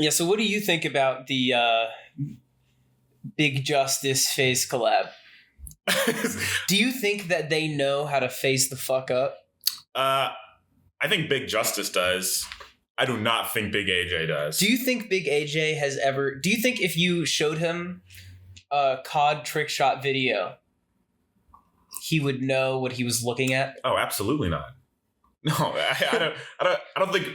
Yeah, so what do you think about the Big Justice face collab? Do you think that they know how to face the fuck up? I think Big Justice does. I do not think Big AJ does. Do you think Big AJ has ever... Do you think if you showed him a COD trick shot video, he would know what he was looking at? Oh, absolutely not. No, I don't think...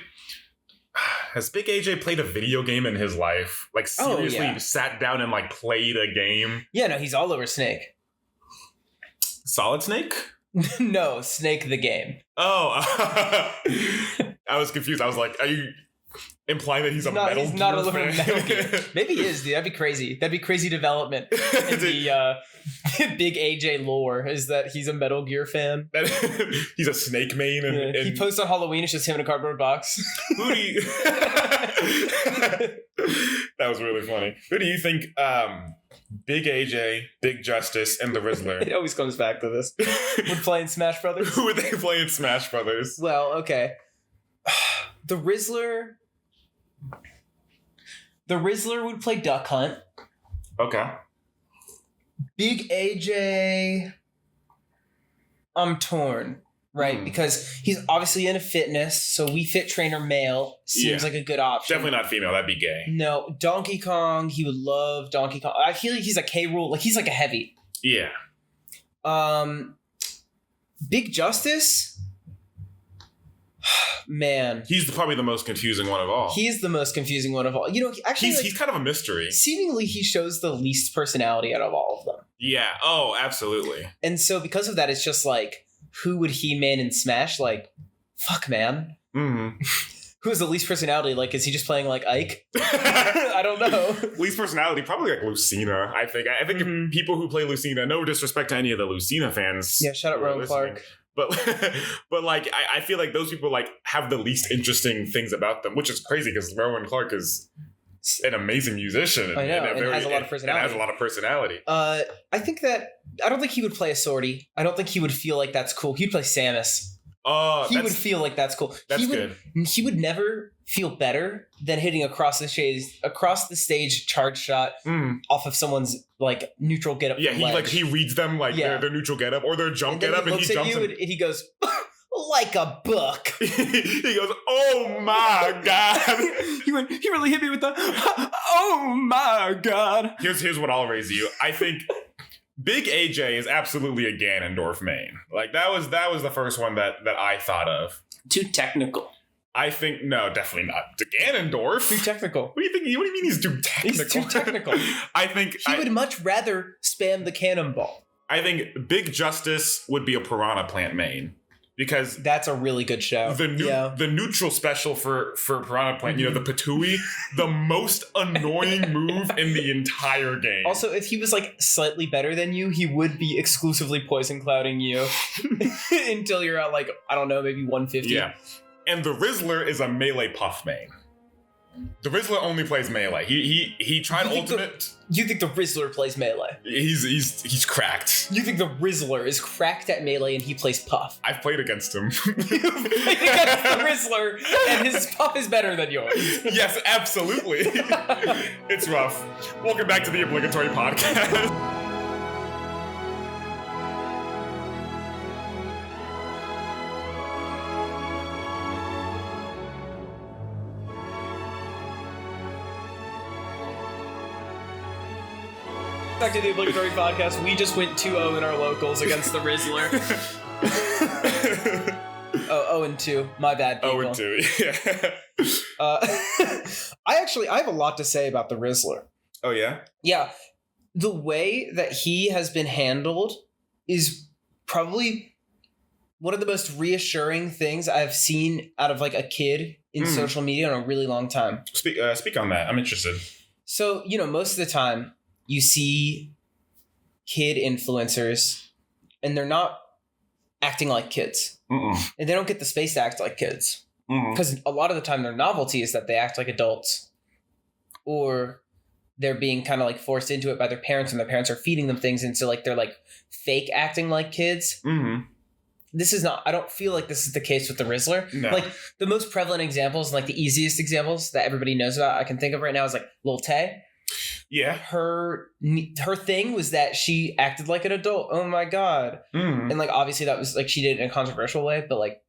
Has Big AJ played a video game in his life? Like, seriously sat down and, like, played a game? Yeah, no, he's all over Snake. Solid Snake? No, Snake the game. Oh, I was confused. I was like, are you implying that he's a Metal Gear fan? He's not a Metal Gear. Maybe he is, dude. That'd be crazy. That'd be crazy development in the Big AJ lore, is that he's a Metal Gear fan. He's a Snake main. And he posts on Halloween, it's just him in a cardboard box. Who do you... That was really funny. Who do you think... Big AJ, Big Justice, and the Rizzler. It always comes back to this. We're playing Smash Brothers. Who would they play in Smash Brothers? Well, okay. The Rizzler would play Duck Hunt. Okay. Big AJ, I'm torn, right? Because he's obviously into fitness, so Wii Fit Trainer male seems like a good option. Definitely not female, that'd be gay. No, Donkey Kong, he would love Donkey Kong. I feel like he's a K Rool, like he's like a heavy. Yeah. Big Justice? Man. He's probably the most confusing one of all. He's the most confusing one of all. You know, actually, he's kind of a mystery. Seemingly, he shows the least personality out of all of them. Yeah. Oh, absolutely. And so because of that, it's just like, who would he man in Smash? Like, fuck, man. Mm-hmm. Who has the least personality? Like, is he just playing like Ike? I don't know. Least personality, probably like Lucina, I think. I think people who play Lucina, no disrespect to any of the Lucina fans. Yeah, shout out Rowan Clark. But like, I feel like those people like have the least interesting things about them, which is crazy because Rowan Clark is an amazing musician. I know, and has a lot of personality. I think that, I don't think he would play a sortie. I don't think he would feel like that's cool. He'd play Samus. He would feel like that's cool. That's good. He would never feel better than hitting across the stage charge shot off of someone's like neutral getup. Yeah, he reads them like their neutral getup or their jump getup, and he jumps and he goes like a book. He goes, "Oh my god!" He really hit me with the "Oh my god." Here's what I'll raise you. I think Big AJ is absolutely a Ganondorf main. Like that was the first one that I thought of. Too technical. I think no, definitely not. Ganondorf. Too technical. What do you think? What do you mean he's too technical? He's too technical. I think he would much rather spam the cannonball. I think Big Justice would be a Piranha Plant main. Because that's a really good show. The neutral special for Piranha Plant, you know, the Patooey, the most annoying move in the entire game. Also, if he was like slightly better than you, he would be exclusively poison clouding you until you're at like, I don't know, maybe 150. Yeah. And the Rizzler is a melee puff main. The Rizzler only plays melee. He tried ultimate. You think the Rizzler plays melee? He's cracked. You think the Rizzler is cracked at melee and he plays puff? I've played against him. You've played against the Rizzler and his puff is better than yours. Yes, absolutely. It's rough. Welcome back to the Obligatory Podcast. Back to the Obligatory Podcast. We just went 2-0 in our locals against the Rizzler. 0-2. My bad, people. 0-2, yeah. I have a lot to say about the Rizzler. Oh, yeah? Yeah. The way that he has been handled is probably one of the most reassuring things I've seen out of like a kid in social media in a really long time. Speak on that. I'm interested. So, you know, most of the time, you see kid influencers and they're not acting like kids. And they don't get the space to act like kids. Because a lot of the time their novelty is that they act like adults. Or they're being kind of like forced into it by their parents and their parents are feeding them things. And so like they're like fake acting like kids. this is not, I don't feel like this is the case with the Rizzler. No. Like the most prevalent examples and like the easiest examples that everybody knows about I can think of right now is like Lil Tay. Yeah. Her thing was that she acted like an adult. Oh my God. And like, obviously that was like, she did it in a controversial way, but like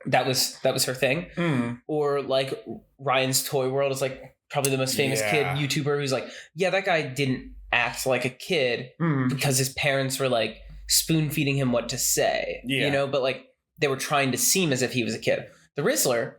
that was her thing. Or like Ryan's Toy World is like probably the most famous kid YouTuber who's like, yeah, that guy didn't act like a kid because his parents were like spoon feeding him what to say, you know, but like they were trying to seem as if he was a kid. The Rizzler,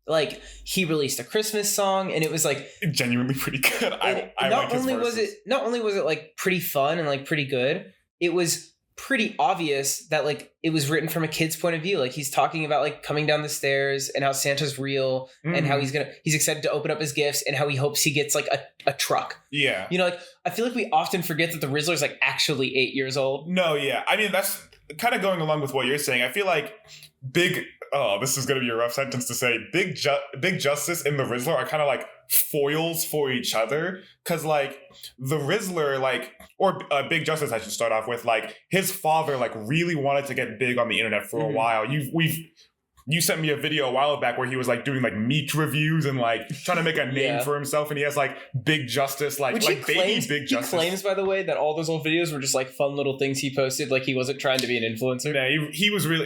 like he released a Christmas song and it was like genuinely pretty good. I not like his only verses. not only was it like pretty fun and like pretty good, it was pretty obvious that like it was written from a kid's point of view. Like he's talking about like coming down the stairs and how Santa's real and how he's excited to open up his gifts and how he hopes he gets like a truck. Yeah. You know, like I feel like we often forget that the Rizzler's like actually 8 years old. No, yeah. I mean, that's kind of going along with what you're saying. I feel like this is going to be a rough sentence to say. Big Justice and the Rizzler are kind of like foils for each other. Because like the Rizzler, like, or Big Justice, I should start off with, like his father like really wanted to get big on the internet for a while. You sent me a video a while back where he was like doing like meat reviews and like trying to make a name for himself, and he has like Big Justice, like baby Big Justice. He claims, by the way, that all those old videos were just like fun little things he posted. Like he wasn't trying to be an influencer. Yeah, he was really.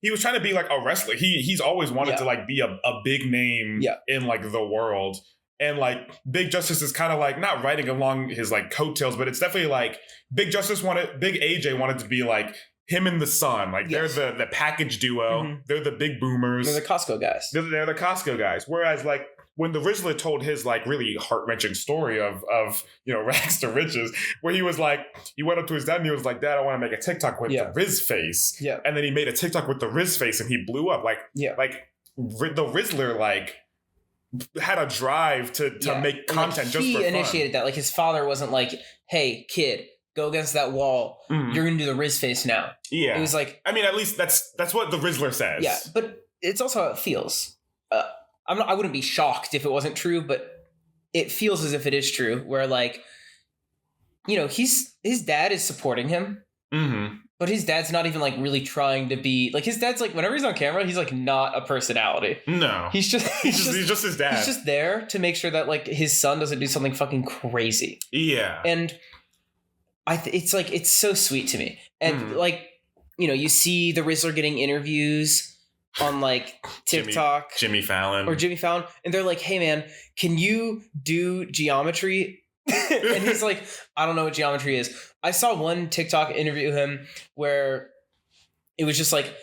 He was trying to be like a wrestler. He's always wanted to like be a big name in like the world. And like Big Justice is kind of like not riding along his like coattails, but it's definitely like Big AJ wanted to be like him and the son. Like they're the package duo. They're the big boomers. They're the Costco guys. They're the Costco guys. Whereas like when the Rizzler told his like really heart-wrenching story of you know, rags to riches, where he was like, he went up to his dad and he was like, Dad, I want to make a TikTok with the Riz face. Yeah. And then he made a TikTok with the Riz face and he blew up. Like the Rizzler like had a drive to make content just for fun. He initiated that. Like his father wasn't like, hey kid, go against that wall. You're gonna do the Riz face now. Yeah. It was like, I mean, at least that's what the Rizzler says. Yeah, but it's also how it feels. I wouldn't be shocked if it wasn't true, but it feels as if it is true. Where like, you know, his dad is supporting him. But his dad's not even like really trying to be like, his dad's like, whenever he's on camera, he's like not a personality. No, he's just his dad. He's just there to make sure that like his son doesn't do something fucking crazy. Yeah. And it's like, it's so sweet to me. And like, you know, you see the Rizzler getting interviews on like TikTok, Jimmy Fallon, and they're like, hey man, can you do geometry? And he's like, I don't know what geometry is. I saw one TikTok interview him where it was just like,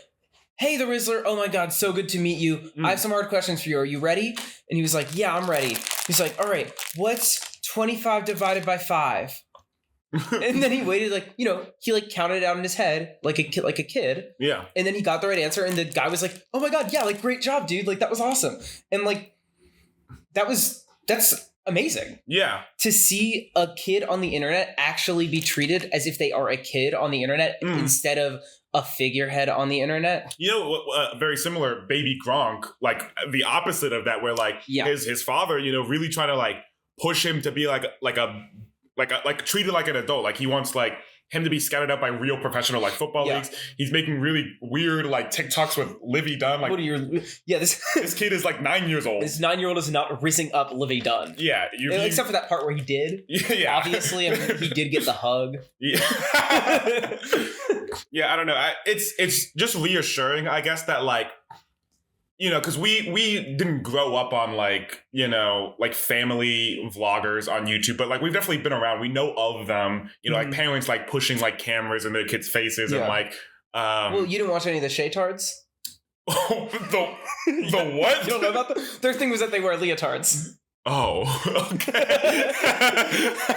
hey, the Rizzler, oh my God, so good to meet you. I have some hard questions for you. Are you ready? And he was like, yeah, I'm ready. He's like, all right, what's 25 divided by 5? And then he waited, like, you know, he like counted it out in his head like a kid. Yeah. And then he got the right answer. And the guy was like, oh my God, yeah, like great job, dude. Like that was awesome. And like, that's amazing. Yeah. To see a kid on the internet actually be treated as if they are a kid on the internet instead of a figurehead on the internet. You know, very similar, Baby Gronk, like the opposite of that, where like his father, you know, really trying to like push him to be like treated like an adult. Like he wants like him to be scouted out by real professional like football leagues. He's making really weird like TikToks with Livy Dunn. Like, this kid is like 9 years old. This 9-year-old is not rizzing up Livy Dunn. Yeah, except for that part where he did. Yeah, obviously, I mean, he did get the hug. Yeah, yeah. I don't know. It's just reassuring, I guess, that like, you know, because we didn't grow up on like, you know, like family vloggers on YouTube, but like we've definitely been around. We know of them, you know, like parents like pushing like cameras in their kids' faces and like. Well, you didn't watch any of the Shaytards? the what? You don't know about them? Their thing was that they wear leotards. Oh, okay.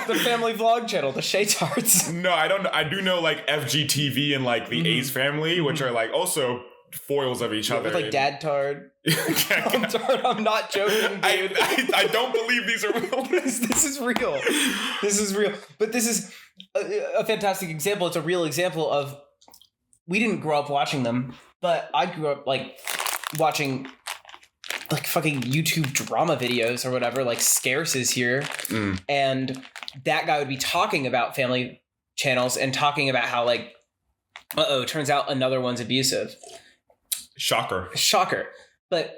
The family vlog channel, the Shaytards. No, I don't know. I do know like FGTV and like the Ace family, which are like also foils of each other. With like Dad Tard. I'm not joking, dude. I don't believe these are real. This is real. This is real. But this is a fantastic example. It's a real example of, we didn't grow up watching them, but I grew up like watching like fucking YouTube drama videos or whatever, like Scarce is here. And that guy would be talking about family channels and talking about how like Turns out another one's abusive. Shocker. But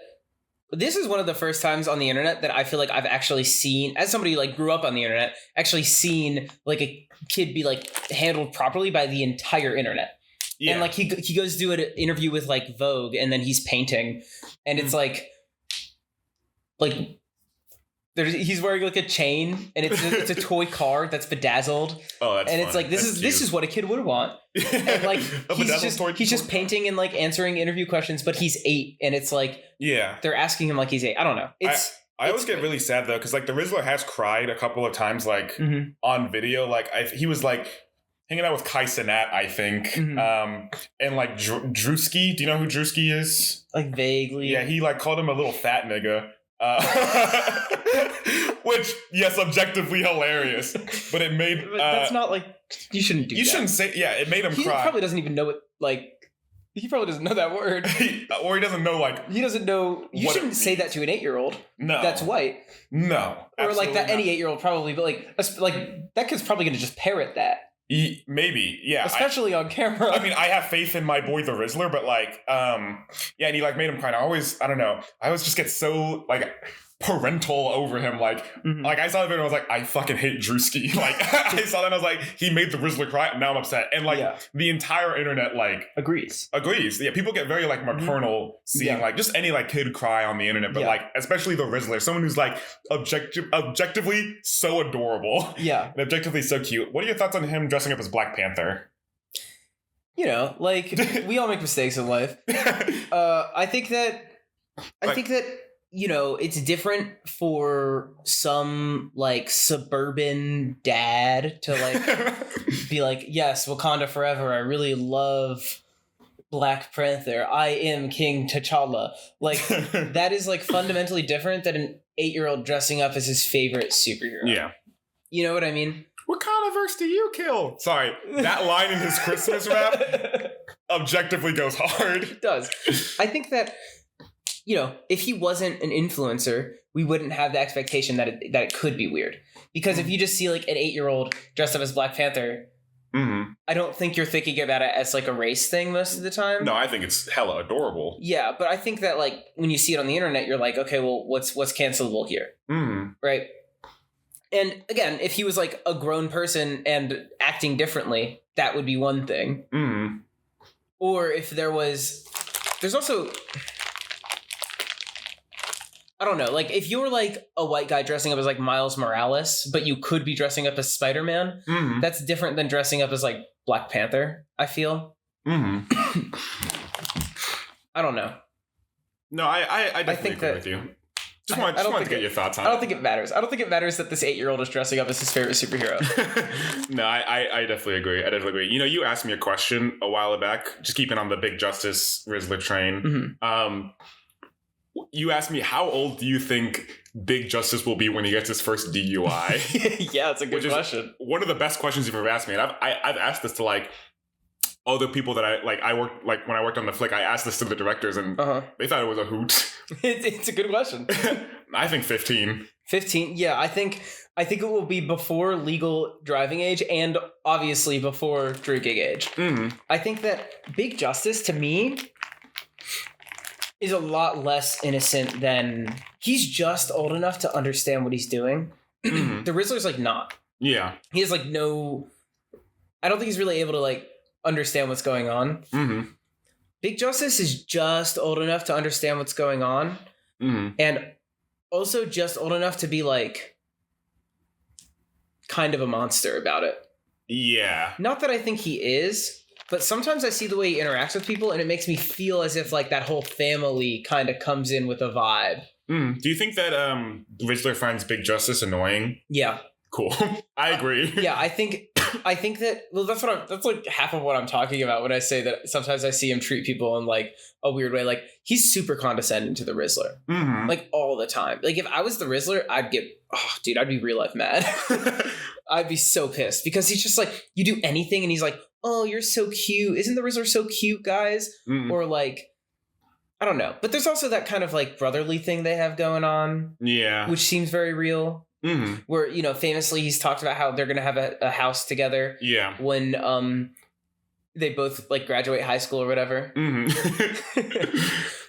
this is one of the first times on the internet that I feel like I've actually seen, as somebody who like grew up on the internet, actually seen like a kid be like handled properly by the entire internet. Yeah. And like he goes to do an interview with like Vogue, and then he's painting, and it's like he's wearing like a chain, and it's a toy car that's bedazzled. Oh, that's and it's like this is what a kid would want. And like he's just painting and like answering interview questions, but he's 8, and it's like they're asking him like he's 8. I don't know. I always get really sad though, because like the Rizzler has cried a couple of times like on video. Like he was like hanging out with Kai Cenat, I think, and like Drewski. Do you know who Drewski is? Like vaguely. Yeah, he like called him a little fat nigga. Which, yes, objectively hilarious, but it made that's not like you shouldn't do. You shouldn't say. Yeah, it made him cry. He probably doesn't even know it. Like he probably doesn't know that word, or he doesn't know. Like he doesn't know. You shouldn't say that to an 8-year-old. No, that's white. No, or like that any 8-year-old probably, but like that kid's probably gonna just parrot that. Maybe, yeah. Especially on camera. I mean, I have faith in my boy the Rizzler, but like, and he like made him cry. I don't know. I always just get so like parental over him. Like I saw the video and I was like, I fucking hate Drewski. Like I saw that and I was like, he made the Rizzler cry, and now I'm upset. And like the entire internet like agrees. Yeah, people get very like maternal seeing like just any like kid cry on the internet, but like especially the Rizzler, someone who's like objectively so adorable. Yeah. And objectively so cute. What are your thoughts on him dressing up as Black Panther? You know, like we all make mistakes in life. I think that you know, it's different for some like suburban dad to like be like, yes, Wakanda forever. I really love Black Panther. I am King T'Challa. Like that is like fundamentally different than an 8-year-old dressing up as his favorite superhero. Yeah. You know what I mean? What kind of verse do you kill? Sorry, that line in his Christmas rap objectively goes hard. It does. I think that, you know, if he wasn't an influencer, we wouldn't have the expectation that it could be weird. Because if you just see like an 8-year-old dressed up as Black Panther, I don't think you're thinking about it as like a race thing most of the time. No, I think it's hella adorable. Yeah, but I think that like when you see it on the internet, you're like, okay, well, what's cancelable here? Right? And again, if he was like a grown person and acting differently, that would be one thing. Or if there's also, I don't know, like if you're like a white guy dressing up as like Miles Morales, but you could be dressing up as Spider-Man, that's different than dressing up as like Black Panther, I feel. I don't know. No, I definitely agree with you. Just wanted to get your thoughts on it. I don't think it matters. I don't think it matters that this 8-year-old is dressing up as his favorite superhero. No, I definitely agree. You know, you asked me a question a while back, just keeping on the Big Justice Rizzler train. You asked me, how old do you think Big Justice will be when he gets his first DUI? Yeah, that's a good question. One of the best questions you've ever asked me. And I've asked this to like other people that I worked, like when I worked on the flick, I asked this to the directors and they thought it was a hoot. It's a good question. I think 15. 15, yeah. I think it will be before legal driving age and obviously before drinking age. I think that Big Justice, to me, is a lot less innocent than... He's just old enough to understand what he's doing. The Rizzler's like not. Yeah. He has like no... I don't think he's really able to like understand what's going on. Big Justice is just old enough to understand what's going on. And also just old enough to be like kind of a monster about it. Yeah. Not that I think he is, but sometimes I see the way he interacts with people and it makes me feel as if like that whole family kind of comes in with a vibe. Do you think that Rizzler finds Big Justice annoying? Yeah. Cool. I agree. Yeah, I think that, well, that's like half of what I'm talking about when I say that sometimes I see him treat people in like a weird way. Like he's super condescending to the Rizzler, like all the time. Like if I was the Rizzler, I'd be real life mad. I'd be so pissed because he's just like, you do anything and he's like, oh, you're so cute. Isn't the Rizzler so cute, guys? Or like, I don't know. But there's also that kind of like brotherly thing they have going on. Yeah. Which seems very real. Where, you know, famously he's talked about how they're going to have a house together. Yeah. When they both like graduate high school or whatever.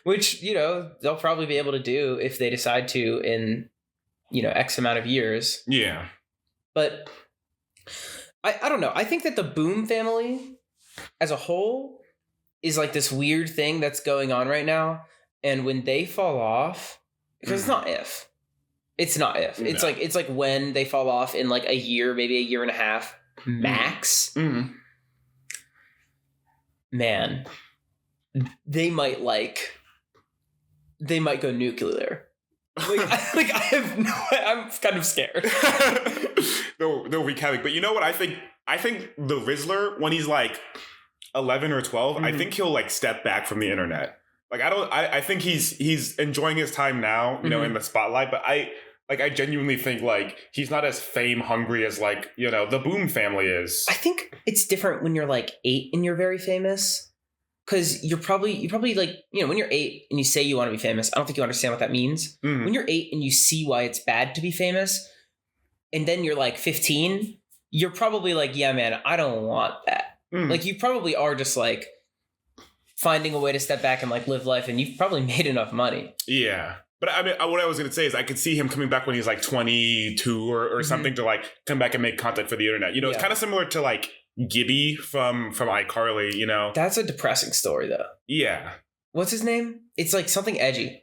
Which, you know, they'll probably be able to do if they decide to in, you know, X amount of years. Yeah. But I don't know. I think that the Boom family as a whole is like this weird thing that's going on right now. And when they fall off, because it's not if. It's not if. It's like when they fall off in like a year, maybe a year and a half max. Man, they might go nuclear. I'm kind of scared. They'll wreak havoc. But you know what? I think the Rizzler, when he's like 11 or 12, I think he'll like step back from the internet. Like I think he's enjoying his time now, you know, in the spotlight. But I genuinely think like he's not as fame hungry as like, you know, the Boom family is. I think it's different when you're like 8 and you're very famous. Because you probably like, you know, when you're 8 and you say you want to be famous, I don't think you understand what that means. When you're 8 and you see why it's bad to be famous, and then you're like 15, you're probably like, yeah, man, I don't want that. Like you probably are just like finding a way to step back and like live life, and you've probably made enough money. Yeah. But I mean, what I was going to say is I could see him coming back when he's like 22 or something to like come back and make content for the internet. You know, it's kind of similar to like Gibby from iCarly, you know. That's a depressing story though. Yeah. What's his name? It's like something edgy.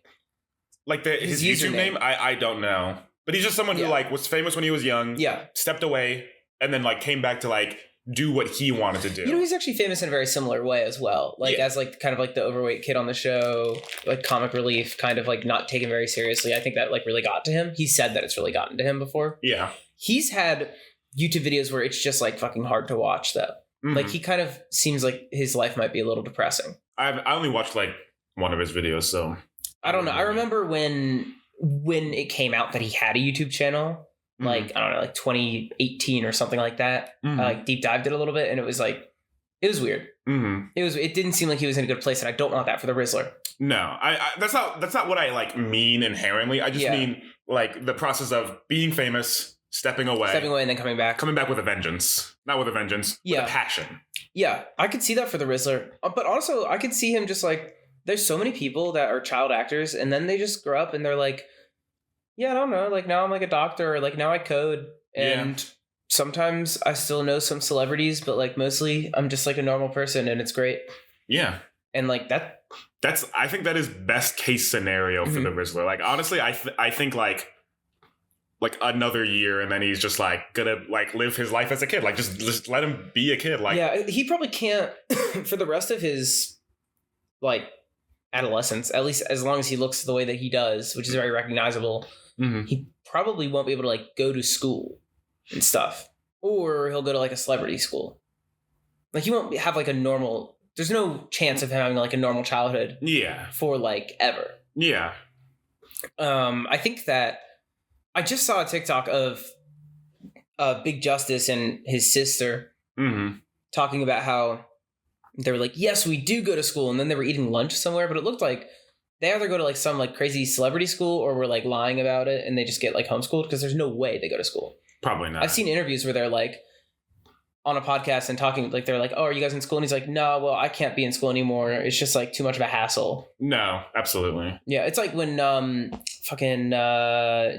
Like his YouTube name? I don't know. But he's just someone who like was famous when he was young. Yeah. Stepped away and then like came back to like do what he wanted to do. You know, he's actually famous in a very similar way as well. Like as like kind of like the overweight kid on the show, like comic relief, kind of like not taken very seriously. I think that like really got to him. He said that it's really gotten to him before. Yeah. He's had YouTube videos where it's just like fucking hard to watch though. Like he kind of seems like his life might be a little depressing. I only watched like one of his videos, so I don't know. I remember when it came out that he had a YouTube channel, like I don't know, like 2018 or something like that. I like deep dived it a little bit, and it was weird. It didn't seem like he was in a good place, and I don't want that for the Rizzler. No, I that's not what I like mean inherently. I just mean like the process of being famous. Stepping away and then coming back with a vengeance. Not with a vengeance, with a passion. Yeah, I could see that for the Rizzler. But also, I could see him just like, there's so many people that are child actors, and then they just grow up and they're like, yeah, I don't know, like now I'm like a doctor, or like now I code. And sometimes I still know some celebrities, but like mostly I'm just like a normal person, and it's great. Yeah. And like I think that is best case scenario for the Rizzler. Like, honestly, I think like another year and then he's just like gonna like live his life as a kid, like just let him be a kid. Like, yeah, he probably can't for the rest of his like adolescence, at least as long as he looks the way that he does, which is very recognizable. He probably won't be able to like go to school and stuff, or he'll go to like a celebrity school. Like he won't have like a normal, there's no chance of him having like a normal childhood for like ever. I think that I just saw a TikTok of Big Justice and his sister talking about how they were like, yes, we do go to school. And then they were eating lunch somewhere, but it looked like they either go to like some like crazy celebrity school or were like lying about it and they just get like homeschooled, because there's no way they go to school. Probably not. I've seen interviews where they're like on a podcast and talking, like they're like, oh, are you guys in school? And he's like, no, well, I can't be in school anymore. It's just like too much of a hassle. No, absolutely. Yeah, it's like when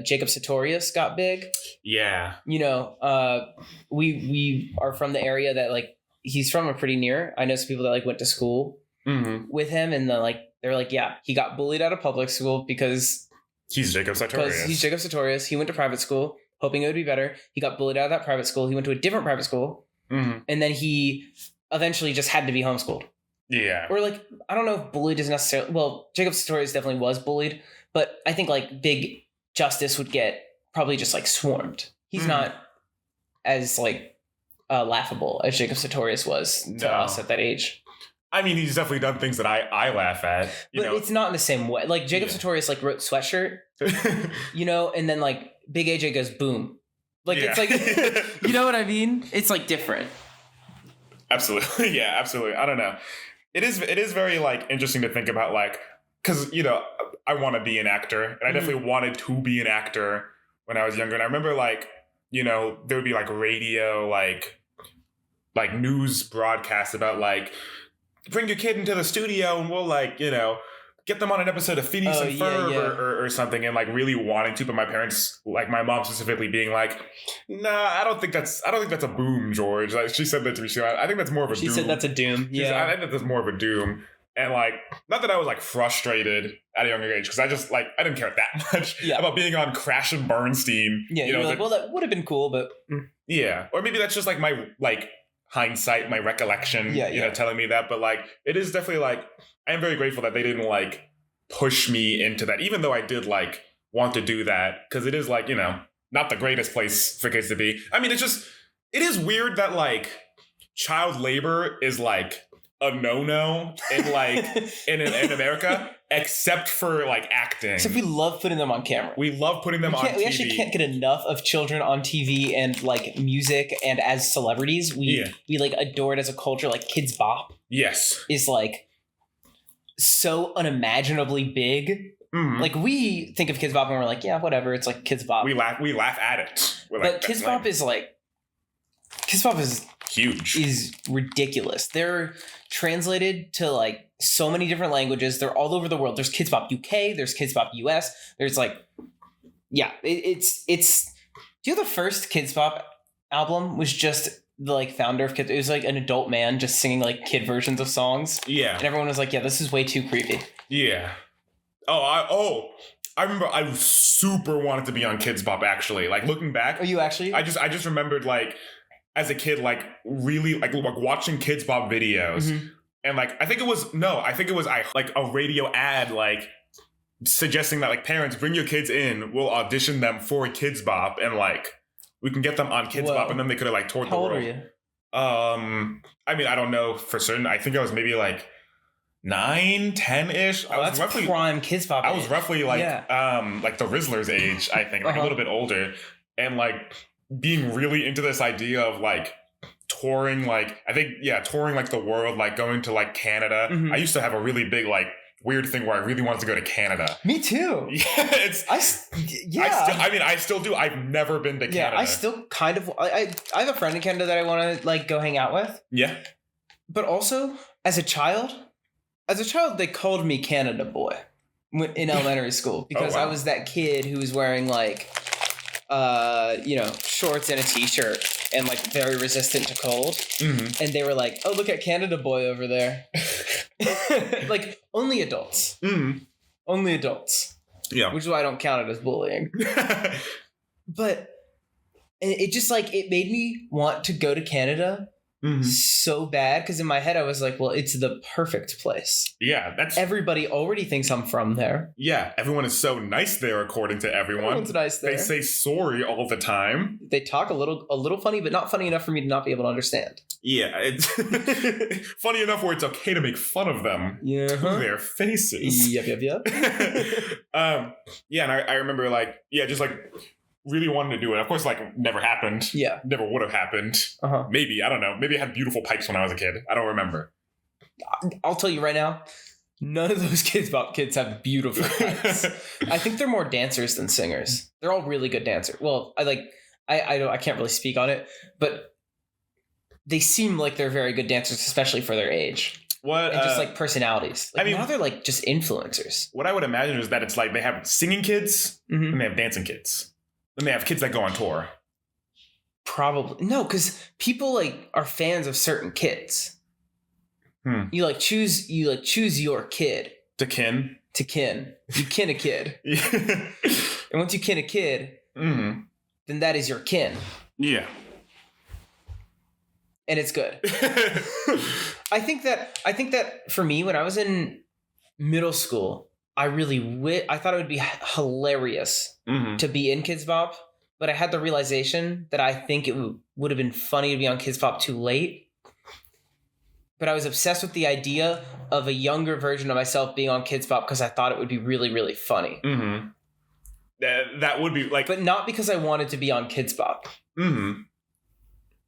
Jacob Sartorius got big. Yeah. You know, we are from the area that like he's from pretty near. I know some people that like went to school with him, and they're like, yeah, he got bullied out of public school because he's Jacob Sartorius. He went to private school hoping it would be better. He got bullied out of that private school. He went to a different private school. And then he eventually just had to be homeschooled. Yeah. Or like, I don't know if bullied is necessarily, well, Jacob Sartorius definitely was bullied, but I think like Big Justice would get probably just like swarmed. He's not as like laughable as Jacob Sartorius was to us at that age. I mean, he's definitely done things that I laugh at. But it's not in the same way. Like Jacob Sartorius like wrote Sweatshirt, you know, and then like Big AJ goes boom. Like it's like, you know what I mean? It's like different. Absolutely. Yeah, absolutely. I don't know. It is very like interesting to think about, like, because, you know, I want to be an actor, and I definitely wanted to be an actor when I was younger. And I remember like, you know, there would be like radio, like like news broadcasts about like bring your kid into the studio and we'll like, you know, get them on an episode of Phineas and Ferb or something, and like really wanting to, but my parents, like my mom specifically, being like, "Nah, I don't think that's a boom, George." Like she said that to me. I think that's more of a doom. She said that's a doom. I think that's more of a doom. And like, not that I was like frustrated at a younger age, because I just like I didn't care that much about being on Crash and Bernstein. Yeah, you know, like, well, that would have been cool, but yeah, or maybe that's just like my like hindsight, my recollection. You know, telling me that. But like, it is definitely like. I am very grateful that they didn't like push me into that, even though I did like want to do that, because it is like, you know, not the greatest place for kids to be. I mean, it is weird that like child labor is like a no-no in like in America, except for like acting. Except we love putting them on camera. We love putting them on TV. We actually can't get enough of children on TV and like music and as celebrities. We like adore it as a culture. Like Kidz Bop. Yes. Is like so unimaginably big. Mm-hmm. Like we think of Kidz Bop and we're like, yeah, whatever. It's like Kidz Bop. We laugh at it. But like, Kidz Bop is huge. Is ridiculous. They're translated to like so many different languages. They're all over the world. There's Kidz Bop UK. There's Kidz Bop US. There's like, yeah, it's. Do you know the first Kidz Bop album was just the like founder of Kidz? It was like an adult man just singing like kid versions of songs. Yeah, and everyone was like, "Yeah, this is way too creepy." Yeah. I remember I super wanted to be on Kidz Bop actually. Like looking back, are you actually? I just remembered like as a kid like really like watching Kidz Bop videos, and like I think it was like a radio ad like suggesting that like parents bring your kids in, we'll audition them for Kidz Bop and like. We can get them on Kidz Bop, and then they could have like toured the world. How old are you? I mean, I don't know for certain. I think I was maybe like 9, 10-ish. I was roughly prime Kidz Bop. I was roughly like the Rizzler's age, I think, like a little bit older, and like being really into this idea of like touring, like touring like the world, like going to like Canada. Mm-hmm. I used to have a really big like. Weird thing where I really wanted to go to Canada. Me too. Yeah, I still do. I've never been to Canada. Yeah, I still kind of. I have a friend in Canada that I want to like go hang out with. Yeah, but also as a child, they called me Canada boy in elementary school because I was that kid who was wearing like, shorts and a t-shirt and like very resistant to cold. Mm-hmm. And they were like, "Oh, look at Canada boy over there." Like only adults. Mm-hmm. Only adults. Yeah. Which is why I don't count it as bullying. But it just like it made me want to go to Canada so bad because in my head I was like, well, it's the perfect place. Yeah, that's everybody already thinks I'm from there. Yeah, everyone is so nice there according to everyone. Everyone's nice there. They say sorry all the time. They talk a little funny, but not funny enough for me to not be able to understand. Yeah, it's funny enough where it's okay to make fun of them. Yeah, to their faces. Yep. And I remember like just like. Really wanted to do it. Of course, like, never happened. Yeah. Never would have happened. Uh-huh. Maybe. I don't know. Maybe I had beautiful pipes when I was a kid. I don't remember. I'll tell you right now, none of those Kidz Bop kids have beautiful pipes. I think they're more dancers than singers. They're all really good dancers. Well, I can't really speak on it, but they seem like they're very good dancers, especially for their age. What and just like personalities. Like, I mean, now they're like just influencers. What I would imagine is that it's like they have singing kids and they have dancing kids. Then they have kids that go on tour. Probably. No, because people like are fans of certain kids. You choose your kid. To kin. You kin a kid. Yeah. And once you kin a kid, then that is your kin. Yeah. And it's good. I think that for me, when I was in middle school, I thought it would be hilarious to be in Kidz Bop, but I had the realization that I think it would have been funny to be on Kidz Bop too late. But I was obsessed with the idea of a younger version of myself being on Kidz Bop because I thought it would be really, really funny. Mm-hmm. That would be like... But not because I wanted to be on Kidz Bop. Mm-hmm.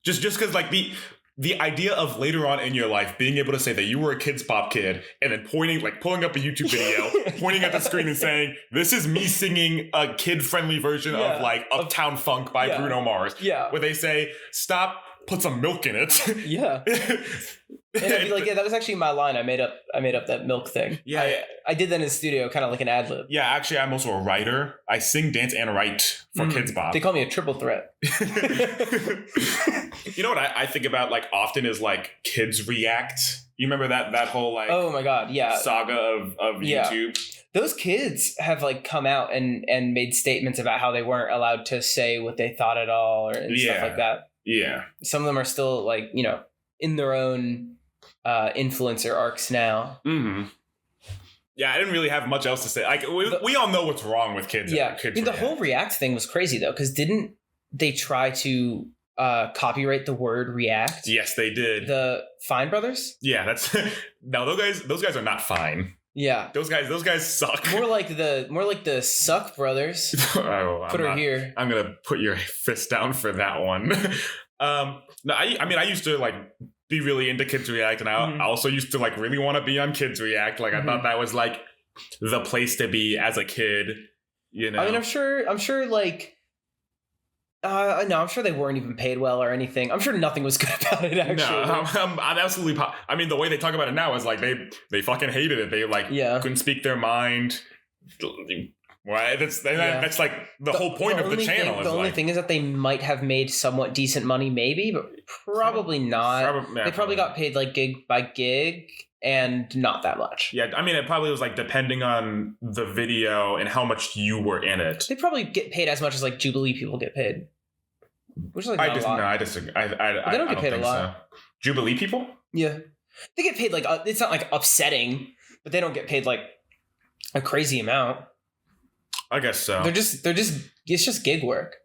Just because like the idea of later on in your life being able to say that you were a Kidz Bop kid and then pulling up a YouTube video, pointing at the screen and saying, "This is me singing a kid-friendly version of like Uptown Funk by Bruno Mars." Yeah. Where they say, "Stop put some milk in it. Yeah. And I'd be like, yeah, that was actually my line. I made up that milk thing. Yeah. I did that in the studio, kind of like an ad lib. Yeah, actually, I'm also a writer. I sing, dance, and write for Kidz Bop. They call me a triple threat. You know what I think about like often is like Kidz React. You remember that whole like oh my god, yeah, saga of YouTube? Those kids have like come out and made statements about how they weren't allowed to say what they thought at all and stuff like that. Yeah. Some of them are still like, you know, in their own influencer arcs now. Mm-hmm. Yeah, I didn't really have much else to say. Like we all know what's wrong with kids. Yeah, Kidz I mean, the whole React thing was crazy though, because didn't they try to copyright the word React? Yes, they did. The Fine brothers? Yeah, that's no. Those guys are not fine. Yeah, those guys suck. More like the Suck brothers. Put her here. I'm gonna put your fist down for that one. No, I mean I used to like be really into Kidz React, and I also used to like really want to be on Kidz React. Like I thought that was like the place to be as a kid. You know, I mean, I'm sure like. No, I'm sure they weren't even paid well or anything. I'm sure nothing was good about it, actually. No, I'm absolutely... I mean, the way they talk about it now is like they fucking hated it. They like couldn't speak their mind. Well, that's like the whole point of the channel. The only thing is that they might have made somewhat decent money, maybe, but probably not. They probably got paid like gig by gig and not that much. Yeah, I mean, it probably was like depending on the video and how much you were in it. They probably get paid as much as like Jubilee people get paid. Which is like not a lot. No, I disagree. They don't get paid a lot. So. Jubilee people? Yeah. They get paid like, it's not like upsetting, but they don't get paid like a crazy amount. I guess so. It's just gig work.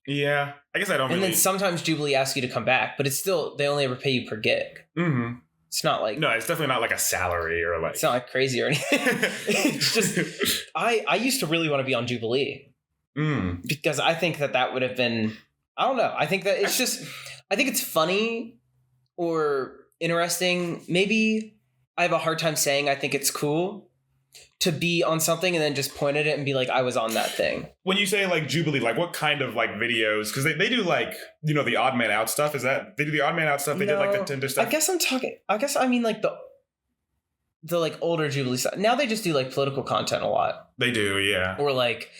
Yeah. I guess I don't And then sometimes Jubilee asks you to come back, but it's still, they only ever pay you per gig. Mm-hmm. It's not like... No, it's definitely not like a salary or like... It's not like crazy or anything. It's just... I used to really want to be on Jubilee. Because I think that would have been... I don't know. I think that it's just... I think it's funny or interesting. Maybe I have a hard time saying I think it's cool to be on something and then just point at it and be like, I was on that thing. When you say like Jubilee, like what kind of like videos? Because they do like, you know, the Odd Man Out stuff. Is that, they do the Odd Man Out stuff? They did like the Tinder stuff? I mean like the like older Jubilee stuff. Now they just do like political content a lot. They do, yeah. Or like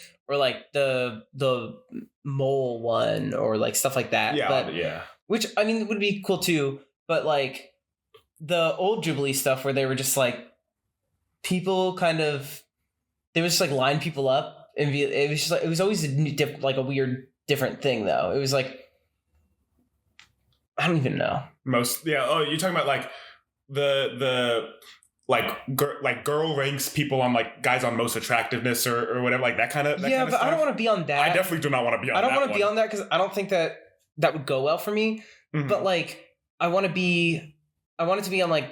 the mole one or like stuff like that. Yeah, but, yeah. Which I mean would be cool too. But like the old Jubilee stuff where they were just like, people kind of, they would just like line people up and it was just like, it was always like a weird different thing though. It was like, I don't even know. Oh, you're talking about like the girl ranks people on like guys on most attractiveness or whatever, like that kind of but stuff. I don't want to be on that. I definitely do not want to be on that. I don't want to be on that because I don't think that would go well for me. Mm-hmm. But like I want it to be on like,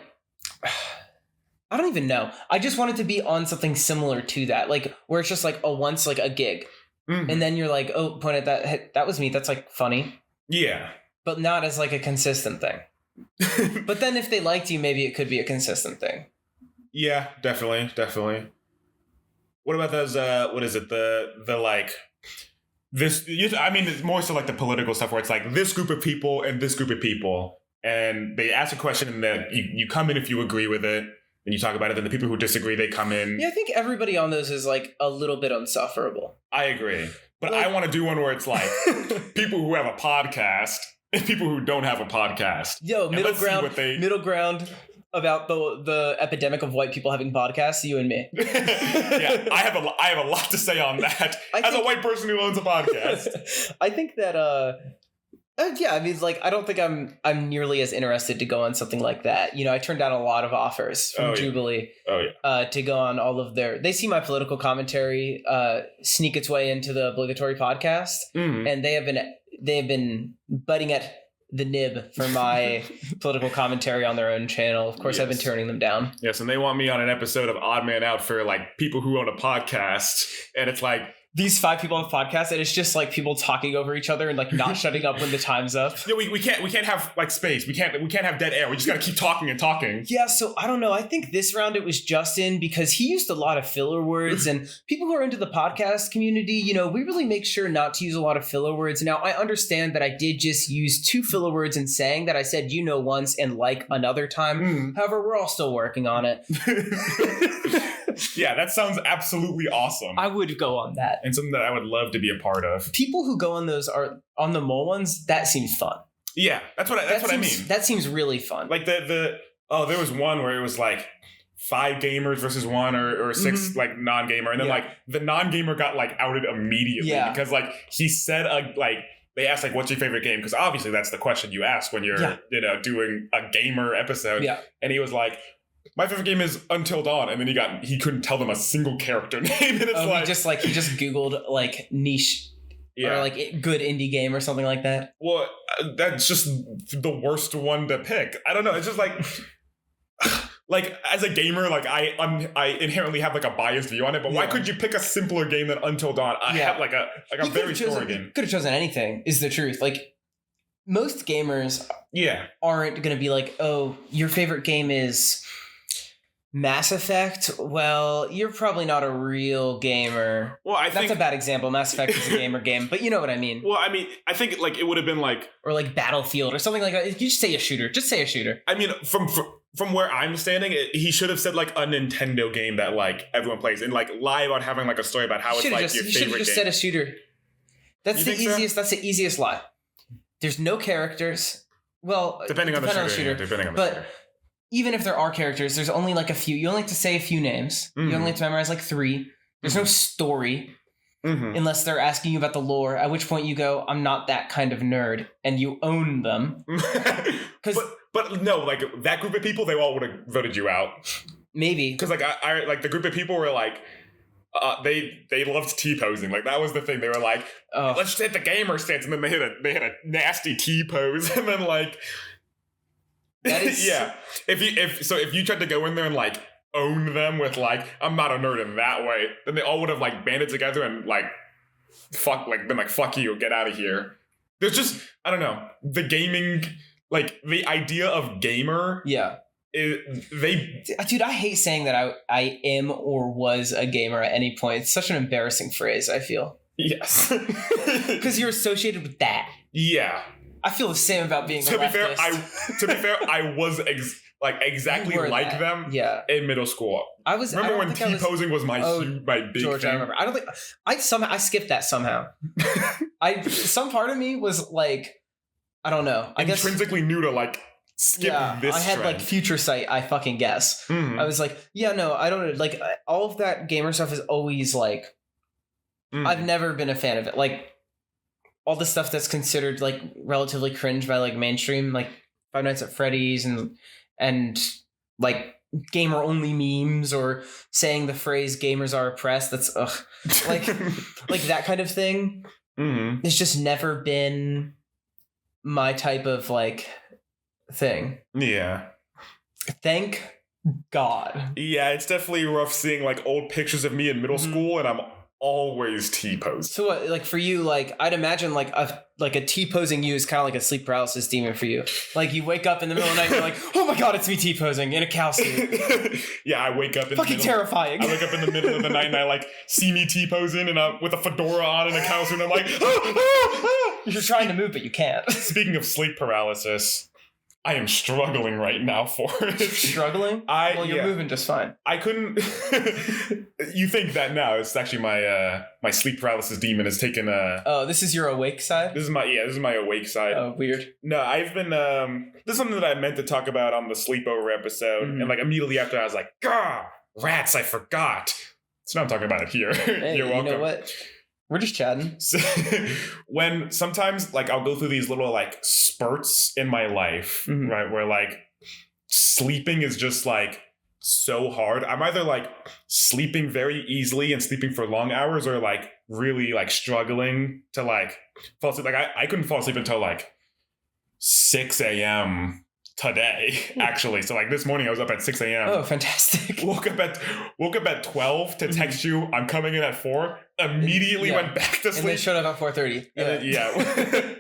I don't even know. I just want it to be on something similar to that, like where it's just like once like a gig, and then you're like, oh, point at that. Hey, that was me. That's like funny. Yeah, but not as like a consistent thing. But then if they liked you, maybe it could be a consistent thing. Yeah, definitely. What about those? What is it? The like this? I mean, it's more so like the political stuff where it's like this group of people and this group of people, and they ask a question and then you come in if you agree with it. And you talk about it, then the people who disagree, they come in. Yeah, I think everybody on those is like a little bit insufferable. I agree. But like, I want to do one where it's like people who have a podcast and people who don't have a podcast. Yo, middle ground about the epidemic of white people having podcasts, you and me. Yeah, I have a lot to say on that as a white person who owns a podcast. I think that yeah, I mean, like, I don't think I'm nearly as interested to go on something like that. You know, I turned down a lot of offers from Jubilee to go on all of they see my political commentary sneak its way into the Obligatory Podcast, and they have been butting at the nib for my political commentary on their own channel. Of course, yes. I've been turning them down. Yes, and they want me on an episode of Odd Man Out for like people who own a podcast, and it's like, these 5 people on the podcast, and it's just like people talking over each other and like not shutting up when the time's up. Yeah, we can't have like space. We can't have dead air. We just gotta keep talking and talking. Yeah, so I don't know. I think this round it was Justin because he used a lot of filler words, and people who are into the podcast community, you know, we really make sure not to use a lot of filler words. Now, I understand that I did just use 2 filler words in saying that I said you know once and like another time. However, we're all still working on it. Yeah, that sounds absolutely awesome. I would go on that. And something that I would love to be a part of. People who go on those are on the mole ones. That seems fun. Yeah, that's what I mean. That seems really fun. Like there was one where it was like 5 gamers versus 1 or 6 like non-gamer, and then like the non-gamer got like outed immediately because like he said they asked like what's your favorite game, because obviously that's the question you ask when you're you know doing a gamer episode. Yeah, and he was like, my favorite game is Until Dawn, and then he couldn't tell them a single character name, and it's he just Googled like niche or like good indie game or something like that. Well, that's just the worst one to pick. I don't know. It's just like like as a gamer, like I inherently have like a biased view on it. But why could you pick a simpler game than Until Dawn? I have like a very story game. Could have chosen anything. Is the truth. Like most gamers, aren't going to be like, oh, your favorite game is Mass Effect. Well, you're probably not a real gamer. Well, that's a bad example. Mass Effect is a gamer game, but you know what I mean. Well, I mean, I think like it would have been like, or like Battlefield or something like that. You just say a shooter. Just say a shooter. I mean, from where I'm standing, he should have said like a Nintendo game that like everyone plays and like lie about having like a story about how it's like your favorite game. You should have just said a shooter. That's the easiest. So? That's the easiest lie. There's no characters. Well, depending on the shooter. Depending on the shooter. Even if there are characters, there's only like a few. You only have to say a few names. You only have to memorize like 3. There's no story unless they're asking you about the lore, at which point you go, I'm not that kind of nerd, and you own them. But no, like that group of people, they all would have voted you out. Maybe. Because like I like the group of people were like, they loved T-posing. Like that was the thing. They were like, let's just hit the gamer stance, and then they hit a nasty T-pose, and then like that is if you tried to go in there and like own them with like, I'm not a nerd in that way, then they all would have like banded together and like been like fuck you, get out of here. There's just, I don't know, the gaming, like the idea of gamer. Yeah. Dude, I hate saying that I am or was a gamer at any point. It's such an embarrassing phrase, I feel. Yes. Because you're associated with that. Yeah. I feel the same about being a leftist. To be fair, I was exactly like them in middle school. Remember when T-posing was my big George, thing? I remember. I don't think I skipped that somehow. Some part of me was like, I don't know. I guess intrinsically knew to like skip this. I had like future sight. I fucking guess. I was like, I don't like all of that gamer stuff is always like. I've never been a fan of it. Like all the stuff that's considered like relatively cringe by like mainstream, like Five Nights at Freddy's and like gamer only memes or saying the phrase "gamers are oppressed." That's like like that kind of thing. It's just never been my type of like thing. Yeah. Thank God. Yeah, it's definitely rough seeing like old pictures of me in middle school, and I'm always T-posed. So what, like for you, like I'd imagine like a T-posing you is kind of like a sleep paralysis demon for you. Like you wake up in the middle of the night and you're like, oh my God, it's me T-posing in a cow suit. Yeah, I wake up in fucking terrifying. I wake up in the middle of the night and I like see me T-posing and with a fedora on in a cow suit, and I'm like, you're trying to move but you can't. Speaking of sleep paralysis, I am struggling right now for it. Struggling? Well, you're moving just fine. I couldn't. You think that now? It's actually my sleep paralysis demon has taken a. Oh, this is your awake side? This is my awake side. Oh, weird. No, I've been. This is something that I meant to talk about on the sleepover episode, and like immediately after, I was like, "Gah, rats! I forgot." So now I'm talking about it here. Hey, you're welcome. You know what? We're just chatting. So, when sometimes like I'll go through these little like spurts in my life, right, where like sleeping is just like so hard. I'm either like sleeping very easily and sleeping for long hours, or like really like struggling to like fall asleep. Like I couldn't fall asleep until like 6 a.m. today, actually. So like this morning I was up at 6 a.m. Oh, fantastic. Woke up at 12 to text you, I'm coming in at 4. Immediately went back to sleep. And then showed up at 4:30. Yeah.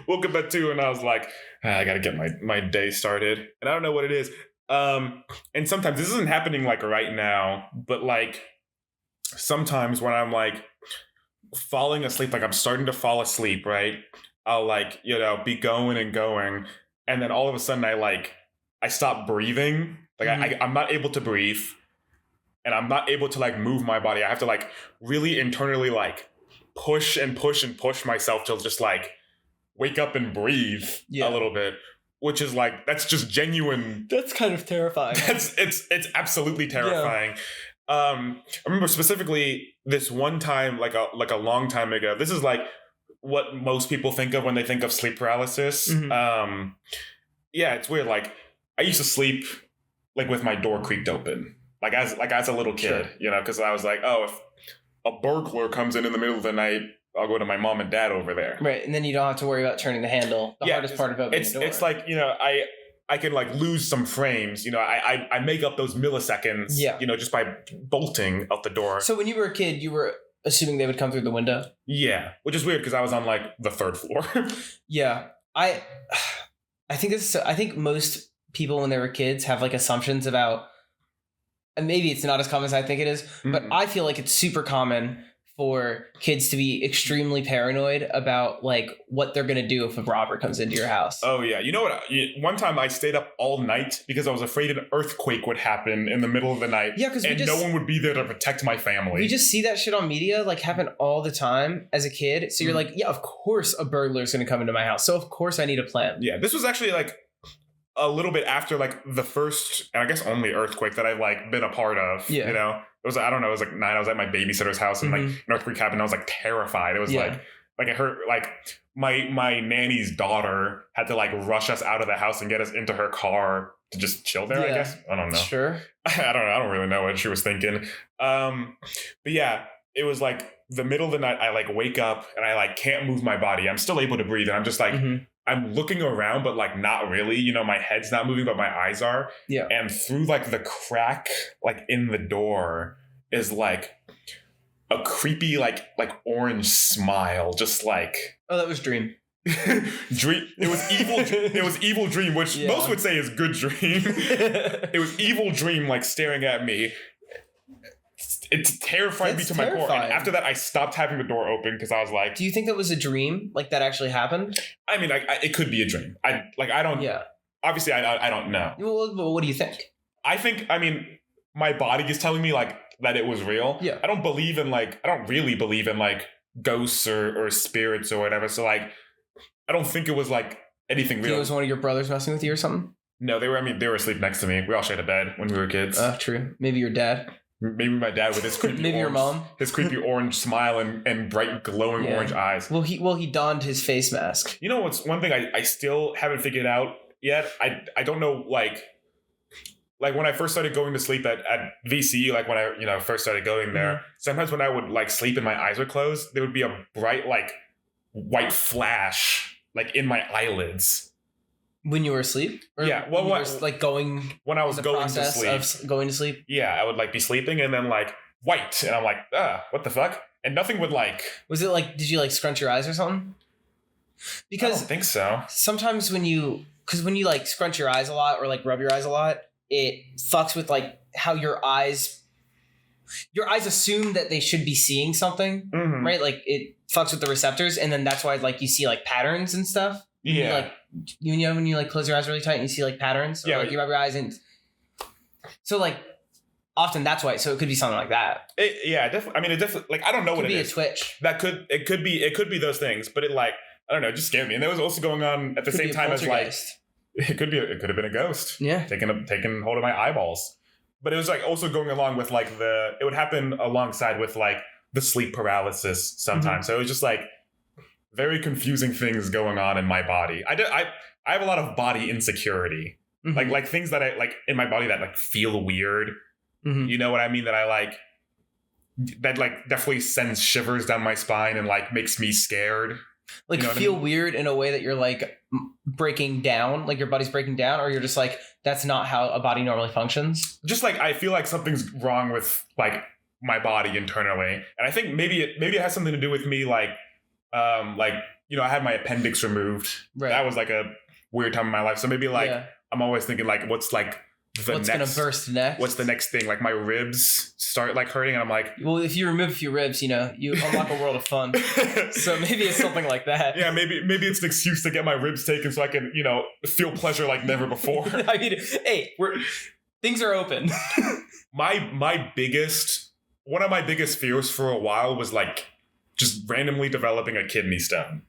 Woke up at 2 and I was like, I gotta get my day started. And I don't know what it is. And sometimes this isn't happening like right now, but like sometimes when I'm like falling asleep, like I'm starting to fall asleep, right? I'll like, be going and going. And then all of a sudden I stop breathing. Like I'm not able to breathe and I'm not able to like move my body. I have to like really internally like push and push and push myself to just like wake up and breathe a little bit, which is like, that's just genuine. That's kind of terrifying. It's absolutely terrifying. I remember specifically this one time, like a long time ago, this is like what most people think of when they think of sleep paralysis. It's weird. Like I used to sleep like with my door creaked open, like as a little kid, because I was like, oh, if a burglar comes in the middle of the night, I'll go to my mom and dad over there. Right, and then you don't have to worry about turning the handle. The hardest part of opening the door. It's like, I can like lose some frames. I make up those milliseconds. Just by bolting out the door. So when you were a kid, you were assuming they would come through the window. Yeah, which is weird because I was on like the 3rd floor. I think most people when they were kids have like assumptions about, and maybe it's not as common as I think it is, but I feel like it's super common for kids to be extremely paranoid about like what they're going to do if a robber comes into your house. Oh yeah. You know what? One time I stayed up all night because I was afraid an earthquake would happen in the middle of the night. Yeah, because no one would be there to protect my family. We just see that shit on media like happen all the time as a kid. So you're like, yeah, of course a burglar is going to come into my house. So of course I need a plan. Yeah, this was actually like a little bit after like the first, and I guess only earthquake that I've like been a part of. Yeah. It was, I don't know, it was like 9. I was at my babysitter's house and like an earthquake happened. I was like terrified. It was like I heard like my nanny's daughter had to like rush us out of the house and get us into her car to just chill there, I guess. I don't know. Sure. I don't know. I don't really know what she was thinking. But yeah, it was like the middle of the night. I like wake up and I like can't move my body. I'm still able to breathe. And I'm just like, I'm looking around, but like not really, my head's not moving, but my eyes are. Yeah. And through like the crack, like in the door is like a creepy, like orange smile. Just like, oh, that was Dream. Dream. It was evil. It was evil Dream, which most would say is good Dream. It was evil Dream, like staring at me. It terrified me to my core. And after that, I stopped having the door open because I was like, do you think that was a dream? Like that actually happened? I mean, it could be a dream. I don't. Yeah. Obviously, I don't know. Well, what do you think? I mean, my body is telling me like that it was real. Yeah. I don't really believe in like ghosts or spirits or whatever. So like, I don't think it was like anything real. Do you think it was one of your brothers messing with you or something? No, they were asleep next to me. We all shared a bed when we were kids. True. Maybe your dad. Maybe my dad with his creepy maybe your mom, his creepy orange smile and bright glowing orange eyes. Well, he donned his face mask. You know what's one thing I still haven't figured out yet? I don't know, like when I first started going to sleep at VC, like when I first started going there, sometimes when I would like sleep and my eyes were closed, there would be a bright like white flash like in my eyelids. When you were asleep? Or yeah. Well, when I was going to sleep. Going to sleep? Yeah, I would like be sleeping and then like white. And I'm like, what the fuck? And nothing would like... Was it like, did you like scrunch your eyes or something? Because I don't think so. Sometimes when you like scrunch your eyes a lot or like rub your eyes a lot, it fucks with like how your eyes assume that they should be seeing something, right? Like it fucks with the receptors. And then that's why like you see like patterns and stuff. Yeah. When you like close your eyes really tight and you see like patterns, or like you rub your eyes and so like often that's why. So it could be something like that. Definitely. I mean, it definitely like I don't know what it is. It could be a twitch. It could be those things, but it like I don't know, it just scared me. And that was also going on at the same time as like it could have been a ghost. Yeah, taking hold of my eyeballs. But it was like also going along with like it would happen alongside with like the sleep paralysis sometimes. So it was just like very confusing things going on in my body. I have a lot of body insecurity, like things that I like in my body that like feel weird. You know what I mean? That I like that like definitely sends shivers down my spine and like makes me scared. Like, You know feel what I mean? weird in a way that you're like breaking down, like your body's breaking down, or you're just like, that's not how a body normally functions. Just like I feel like something's wrong with like my body internally, and I think maybe it has something to do with me like I had my appendix removed. Right. That was like a weird time in my life. So maybe like I'm always thinking like what's like what's gonna burst next? What's the next thing? Like my ribs start like hurting, and I'm like, well, if you remove a few ribs, you unlock a world of fun. So maybe it's something like that. Yeah, maybe it's an excuse to get my ribs taken so I can feel pleasure like never before. I mean, hey, things are open. One of my biggest fears for a while was like just randomly developing a kidney stone.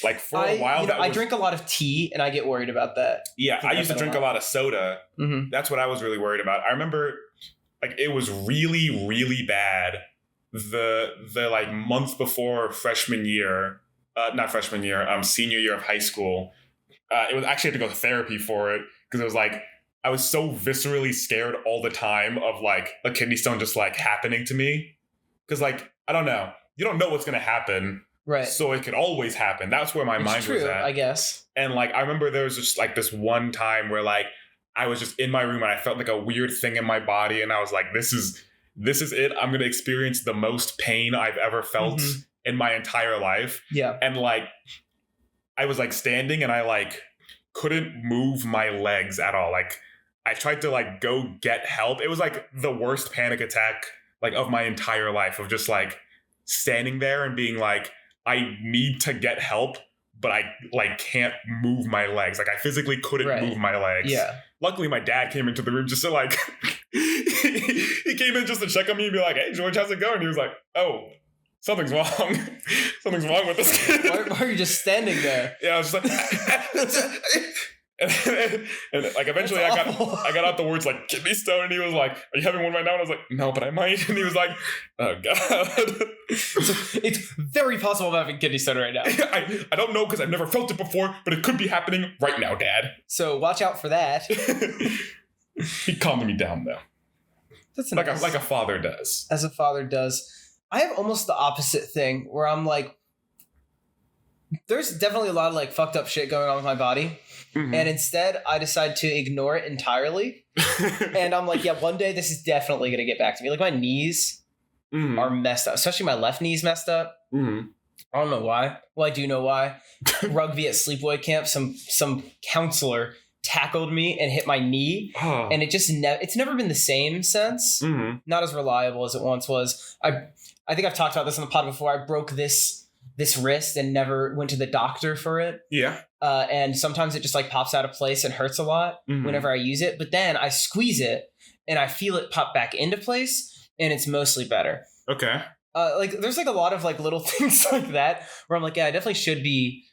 Like for a while, I drink a lot of tea, and I get worried about that. Yeah, I used to drink a lot of soda. Mm-hmm. That's what I was really worried about. I remember, like, it was really, really bad the like month before senior year of high school. It was actually had to go to therapy for it because it was like I was so viscerally scared all the time of like a kidney stone just like happening to me because like I don't know, you don't know what's gonna happen. Right. So it could always happen. That's where my mind was at. I guess. And like I remember there was just like this one time where like I was just in my room and I felt like a weird thing in my body and I was like, this is it. I'm gonna experience the most pain I've ever felt in my entire life. Yeah. And like I was like standing and I like couldn't move my legs at all. Like I tried to like go get help. It was like the worst panic attack like of my entire life of just like standing there and being like, I need to get help, but I like can't move my legs. Like I physically couldn't move my legs. Yeah. Luckily, my dad came into the room just to like, he came in just to check on me and be like, hey, George, how's it going? And he was like, oh, something's wrong. Something's wrong with this kid. Why are you just standing there? Yeah, I was just like, and like eventually I got out the words like kidney stone and he was like, are you having one right now? And I was like, no, but I might. And he was like, oh god. So it's very possible I'm having kidney stone right now. I don't know because I've never felt it before, but it could be happening right now, Dad. So watch out for that. He calmed me down though. That's like a father does. As a father does. I have almost the opposite thing where I'm like, there's definitely a lot of like fucked up shit going on with my body. Mm-hmm. And instead I decide to ignore it entirely. And I'm like, yeah, one day this is definitely going to get back to me. Like my knees are messed up, especially my left knee's messed up. Mm-hmm. I don't know why. Well, I do know why. Rugby at sleepaway camp, some counselor tackled me and hit my knee. Oh. And it just it's never been the same since. Mm-hmm. Not as reliable as it once was. I think I've talked about this on the pod before. I broke this wrist and never went to the doctor for it. Yeah. And sometimes it just like pops out of place and hurts a lot whenever I use it. But then I squeeze it and I feel it pop back into place and it's mostly better. Okay. Like there's like a lot of like little things like that where I'm like, yeah, I definitely should be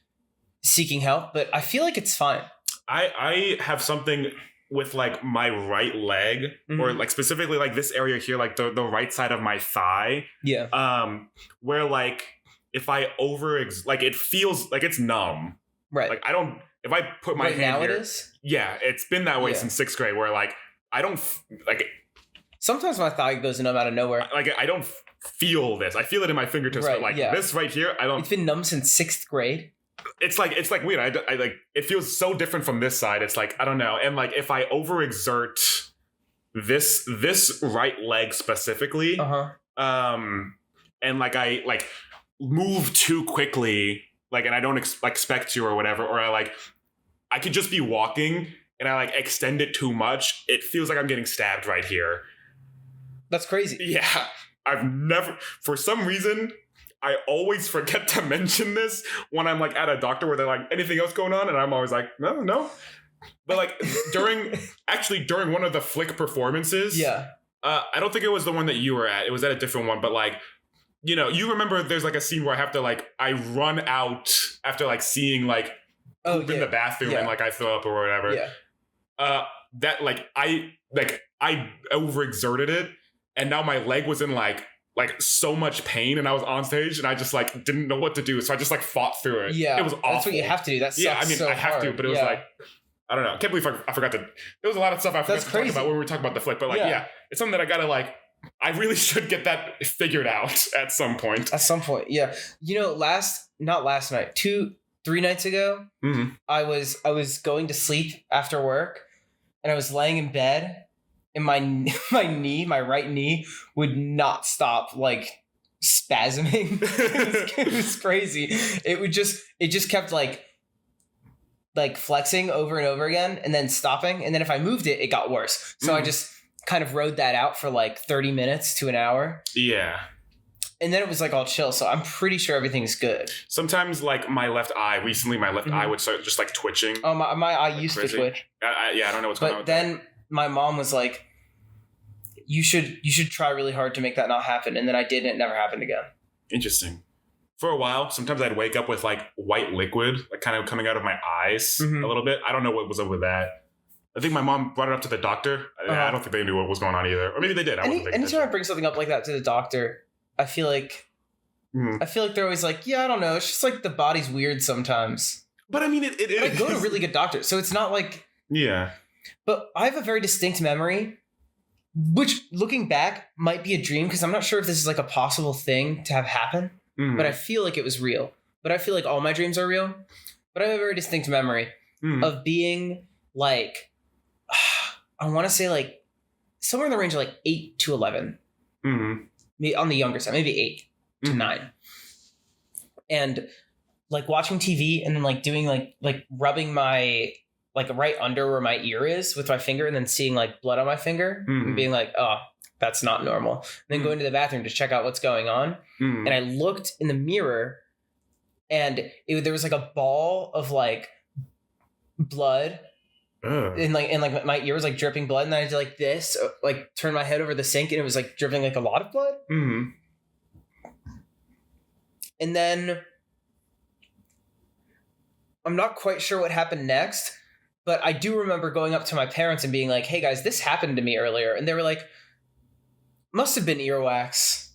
seeking help, but I feel like it's fine. I have something with like my right leg or like specifically like this area here, like the right side of my thigh. Yeah. Where like if I like it feels like it's numb. Right. Like I don't, if I put my hand now here. It is? Yeah. It's been that way since 6th grade where like I don't like. Sometimes my thigh goes numb out of nowhere. Like I don't feel this. I feel it in my fingertips. But like this right here, I don't. It's been numb since 6th grade. It's like weird. I like it feels so different from this side. It's like I don't know. And like if I overexert this right leg specifically, and like I like move too quickly, like and I don't expect to or whatever, or I could just be walking and I like extend it too much. It feels like I'm getting stabbed right here. That's crazy. Yeah, I've never for some reason. I always forget to mention this when I'm like at a doctor where they're like, anything else going on? And I'm always like, no. But like during one of the Flick performances, I don't think it was the one that you were at. It was at a different one. But like, you remember there's like a scene where I have to like, I run out after like seeing like poop in the bathroom and like I throw up or whatever. Yeah. That like I overexerted it and now my leg was in like so much pain and I was on stage and I just like didn't know what to do. So I just like fought through it. Yeah. It was awful. That's what you have to do. That sucks. Yeah, I mean, I have to, but it was like, I don't know. I can't believe I forgot to, there was a lot of stuff I forgot to talk about when we were talking about the Flick, but like, it's something that I gotta like, I really should get that figured out at some point. At some point. Yeah. not last night, 3 nights ago, I was going to sleep after work, and I was laying in bed, and my right knee would not stop like spasming. It was crazy. It just kept like flexing over and over again, and then stopping, and then if I moved it, it got worse. So I just kind of rode that out for like 30 minutes to an hour. Yeah. And then it was like all chill. So I'm pretty sure everything's good. Sometimes like my left eye would start just like twitching. Oh, my eye used to twitch. I don't know what's going on But with then that. my mom was like, you should try really hard to make that not happen. And then I did, and it never happened again. Interesting. For a while, sometimes I'd wake up with like white liquid, like kind of coming out of my eyes a little bit. I don't know what was up with that. I think my mom brought it up to the doctor. I don't think they knew what was going on either. Or maybe they did. Anytime I bring something up like that to the doctor, I feel like they're always like, yeah, I don't know. It's just like the body's weird sometimes. But I mean, it I go to really good doctors, so it's not like... Yeah. But I have a very distinct memory, which looking back might be a dream, because I'm not sure if this is like a possible thing to have happen. But I feel like it was real. But I feel like all my dreams are real. But I have a very distinct memory of being like, I want to say like somewhere in the range of like 8 to 11. Maybe on the younger side, maybe 8 to 9. And like watching TV and then like doing like rubbing my like right under where my ear is with my finger, and then seeing like blood on my finger and being like, oh, that's not normal. And then going to the bathroom to check out what's going on. And I looked in the mirror, and there was like a ball of like blood. And like my ear was like dripping blood, and then I did like this, like turn my head over the sink, and it was like dripping like a lot of blood. And then I'm not quite sure what happened next, but I do remember going up to my parents and being like, hey guys, this happened to me earlier. And they were like, must have been earwax.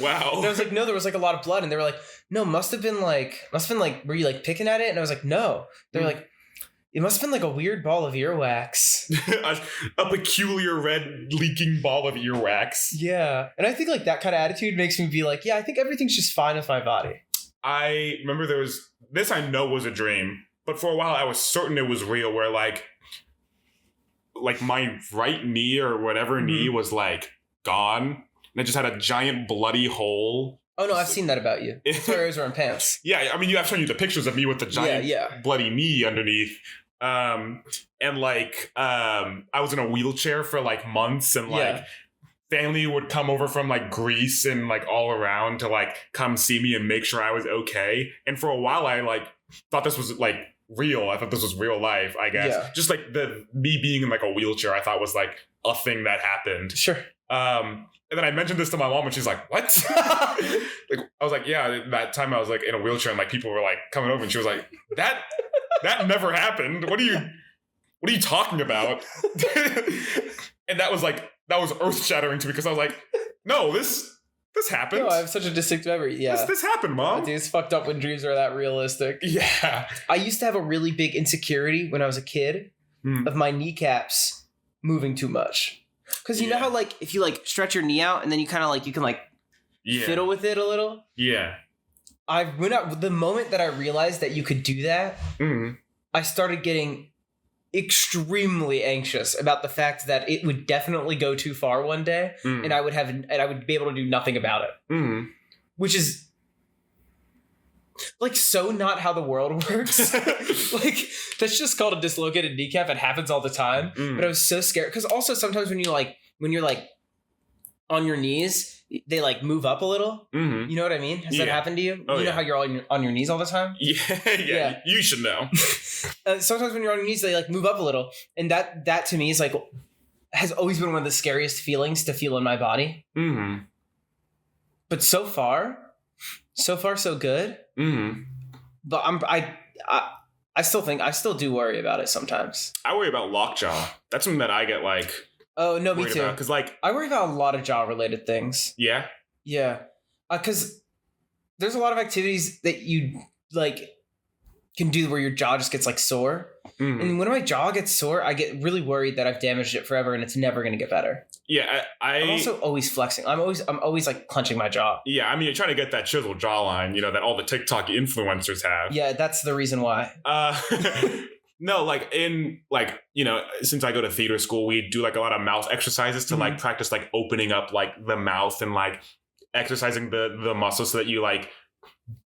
Wow. And I was like, no, there was like a lot of blood. And they were like, no, must have been like, were you like picking at it? And I was like, no. They were like, it must have been like a weird ball of earwax. a peculiar red leaking ball of earwax. Yeah. And I think like that kind of attitude makes me be like, yeah, I think everything's just fine with my body. I remember this I know was a dream, but for a while I was certain it was real, where like my right knee or whatever knee was like gone, and I just had a giant bloody hole. Oh no, I've seen that about you. That's why I was wearing pants. Yeah, I mean, you have shown you the pictures of me with the giant bloody knee underneath. And like I was in a wheelchair for like months, and like family would come over from like Greece and like all around to like come see me and make sure I was okay. And for a while I like thought this was like real. I thought this was real life, I guess. Yeah. Just like me being in like a wheelchair, I thought was like a thing that happened. Sure. And then I mentioned this to my mom, and she's like, what? Like, I was like, yeah, that time I was like in a wheelchair, and like people were like coming over, and she was like, that never happened. What are you talking about? And that was earth shattering to me, because I was like, no, this happened. No, I have such a distinct memory. Yeah. This happened, Mom. Dude, it's fucked up when dreams are that realistic. Yeah. I used to have a really big insecurity when I was a kid of my kneecaps moving too much. Because you know how like if you like stretch your knee out and then you kind of like you can like fiddle with it a little? Yeah. The moment that I realized that you could do that, I started getting extremely anxious about the fact that it would definitely go too far one day, and I would be able to do nothing about it. Which is like so not how the world works. Like that's just called a dislocated kneecap. It happens all the time. But I was so scared, because also sometimes when you're like on your knees, they like move up a little. You know what I mean? Has that happened to you? You know how you're on your knees all the time? Yeah. You should know. Sometimes when you're on your knees, they like move up a little, and that to me is like has always been one of the scariest feelings to feel in my body. But so far so good. But I still do worry about it sometimes. I worry about lockjaw. That's something that I get like. Oh no, me too. Because like I worry about a lot of jaw related things. Yeah. Because there's a lot of activities that you like. can do where your jaw just gets like sore. And when my jaw gets sore, I get really worried that I've damaged it forever and it's never going to get better. Yeah, I'm also always flexing. I'm always like clenching my jaw. Yeah, I mean, you're trying to get that chiseled jawline, that all the TikTok influencers have. Yeah, that's the reason why. No, since I go to theater school, we do like a lot of mouth exercises to like practice like opening up like the mouth and like exercising the muscles so that you like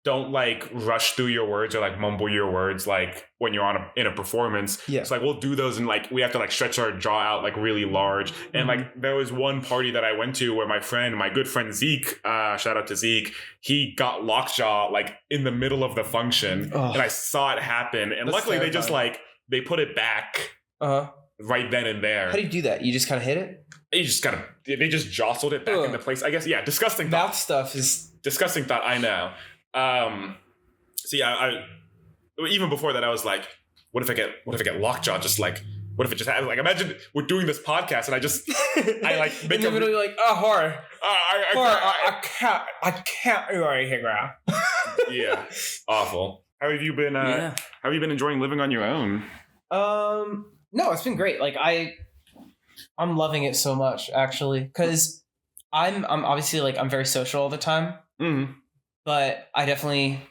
don't like rush through your words or like mumble your words like when you're in a performance. Yeah. So like we'll do those and like we have to like stretch our jaw out like really large. And like there was one party that I went to where my good friend Zeke, shout out to Zeke, he got lockjaw like in the middle of the function and I saw it happen. And luckily they just like they put it back right then and there. How do you do that? You just kind of hit it? You just they just jostled it back into place. I guess, yeah, disgusting thought. Mouth stuff is... Disgusting thought, I know. So yeah, I even before that I was like, what if I get lockjaw? Just like, what if it just happens? Like, imagine we're doing this podcast and I like make in the middle, like, horror. I can't do anything now. Yeah, awful. How have you been? How have you been enjoying living on your own? No, it's been great. Like I'm loving it so much actually, because I'm obviously like I'm very social all the time. But I definitely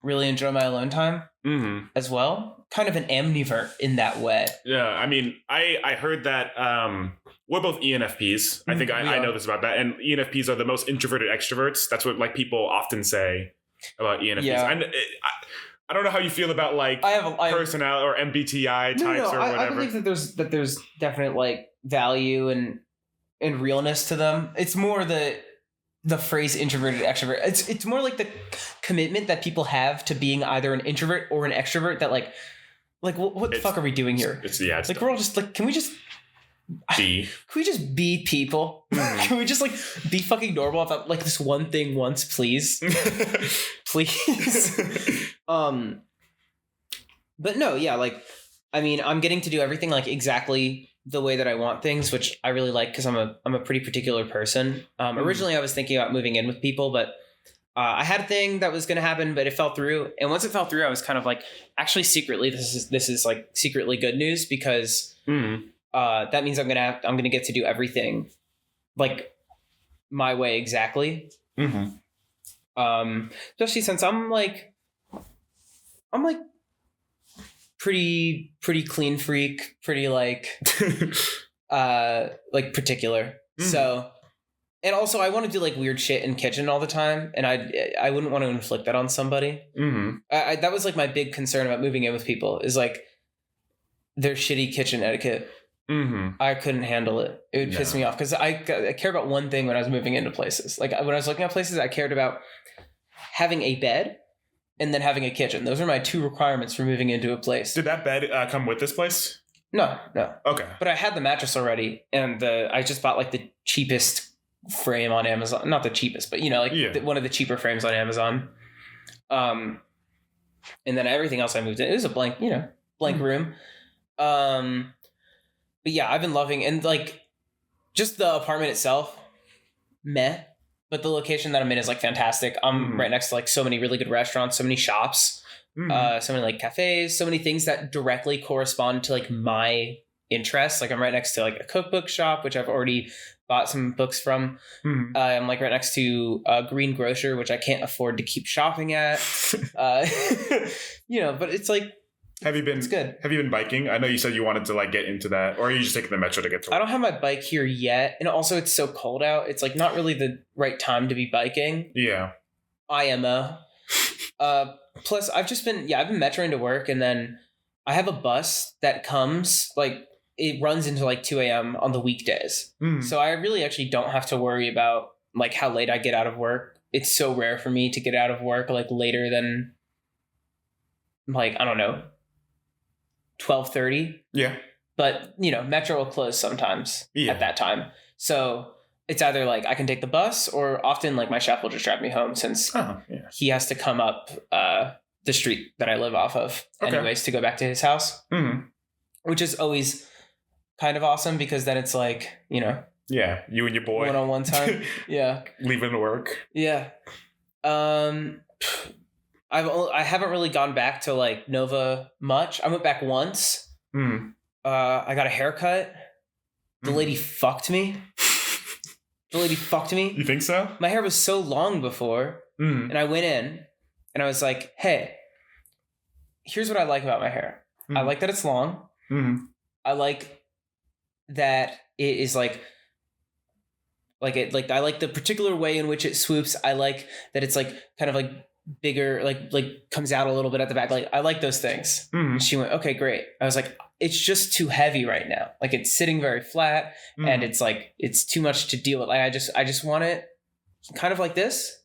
really enjoy my alone time as well. Kind of an ambivert in that way. Yeah, I mean, I heard that we're both ENFPs. I think I know this about that. And ENFPs are the most introverted extroverts. That's what like people often say about ENFPs. Yeah. I don't know how you feel about like personality or MBTI types or whatever. I believe that there's definite like value and realness to them. It's more the phrase introverted extrovert. It's more like the commitment that people have to being either an introvert or an extrovert that like what the fuck are we doing here? It's like we're all just like, can we just be people? Can we just like be fucking normal about like this one thing once, please? Please. But no, yeah, like I mean, I'm getting to do everything like exactly the way that I want things, which I really like because I'm a pretty particular person. Originally I was thinking about moving in with people, but I had a thing that was going to happen, but it fell through. And once it fell through, I was kind of like, actually secretly, this is like secretly good news because that means I'm going to get to do everything like my way exactly. Especially since I'm like pretty clean freak, pretty like particular. So, and also I want to do like weird shit in kitchen all the time, and I wouldn't want to inflict that on somebody. That was like my big concern about moving in with people is like their shitty kitchen etiquette. I couldn't handle it. It would piss me off because I care about one thing when I was moving into places. Like when I was looking at places, I cared about having a bed and then having a kitchen. Those are my two requirements for moving into a place. Did that bed come with this place? No. Okay. But I had the mattress already, and I just bought like the cheapest frame on Amazon. Not the cheapest, but one of the cheaper frames on Amazon. And then everything else I moved in. It was a blank room. But yeah, I've been loving, and like just the apartment itself, meh. But the location that I'm in is like fantastic. I'm right next to like so many really good restaurants, so many shops, so many like cafes, so many things that directly correspond to like my interests. Like I'm right next to like a cookbook shop, which I've already bought some books from. I'm like right next to a green grocer, which I can't afford to keep shopping at. But it's like, it's good. Have you been biking? I know you said you wanted to like get into that, or are you just taking the metro to get to work? I don't have my bike here yet. And also it's so cold out. It's like not really the right time to be biking. Yeah. IMO. Plus I've been metroing to work, and then I have a bus that comes like it runs into like 2 a.m. on the weekdays. So I really actually don't have to worry about like how late I get out of work. It's so rare for me to get out of work like later than like, I don't know, 12:30. Yeah. But, Metro will close sometimes at that time. So it's either like I can take the bus, or often like my chef will just drive me home since he has to come up the street that I live off of anyways to go back to his house, which is always kind of awesome because then it's like, yeah, you and your boy one-on-one time. Yeah. Leaving work. Yeah. I haven't really gone back to like Nova much. I went back once. I got a haircut. The lady fucked me. You think so? My hair was so long before, and I went in, and I was like, "Hey, here's what I like about my hair. I like that it's long. I like that it is like I like the particular way in which it swoops. I like that it's like kind of like bigger, like comes out a little bit at the back. Like I like those things." She went, "Okay, great." I was like, "It's just too heavy right now. Like it's sitting very flat, and it's like it's too much to deal with. Like I just want it kind of like this,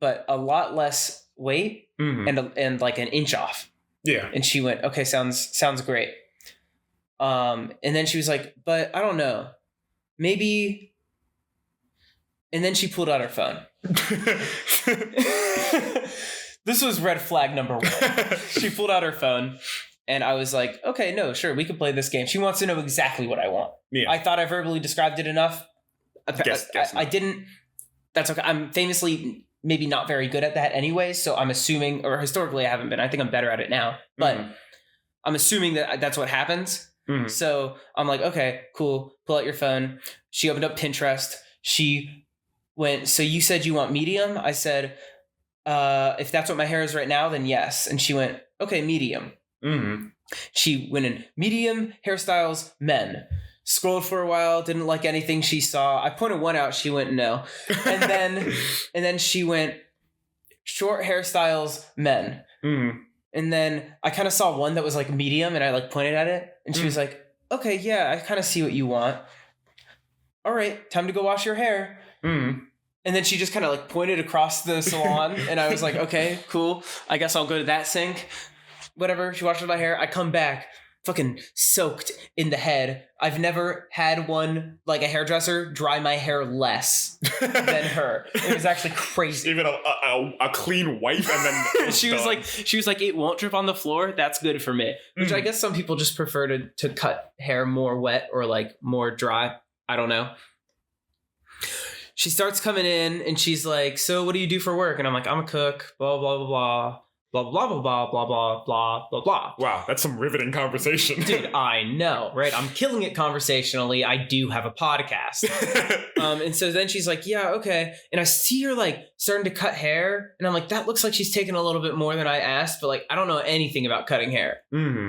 but a lot less weight and like an inch off." Yeah. And she went, "Okay, sounds great." And then she was like, "But I don't know, maybe." And then she pulled out her phone. This was red flag number 1. She pulled out her phone, and I was like, "Okay, no, sure, we can play this game." She wants to know exactly what I want. Yeah. I thought I verbally described it enough. I didn't. That's okay. I'm famously maybe not very good at that anyway, so I'm assuming, or historically I haven't been. I think I'm better at it now, but I'm assuming that that's what happens. So I'm like, "Okay, cool. Pull out your phone." She opened up Pinterest. She went, "So you said you want medium?" I said, "If that's what my hair is right now, then yes." And she went, "Okay, medium." She went in medium hairstyles, men. Scrolled for a while, didn't like anything she saw. I pointed one out. She went, "No." And then she went short hairstyles, men. And then I kind of saw one that was like medium, and I like pointed at it, and she was like, "Okay, yeah, I kind of see what you want. All right, time to go wash your hair." And then she just kind of like pointed across the salon, and I was like, "Okay, cool. I guess I'll go to that sink." Whatever. She washes my hair. I come back, fucking soaked in the head. I've never had one, like a hairdresser, dry my hair less than her. It was actually crazy. Even a clean wipe, and then she was like, "It won't drip on the floor. That's good for me." Which I guess some people just prefer to cut hair more wet or like more dry. I don't know. She starts coming in, and she's like, "So what do you do for work?" And I'm like, "I'm a cook, blah, blah, blah, blah. Blah, blah, blah, blah, blah, blah, blah, blah, blah." Wow, that's some riveting conversation. Dude, I know, right? I'm killing it conversationally. I do have a podcast. And so then she's like, "Yeah, okay." And I see her like starting to cut hair. And I'm like, that looks like she's taking a little bit more than I asked. But like, I don't know anything about cutting hair.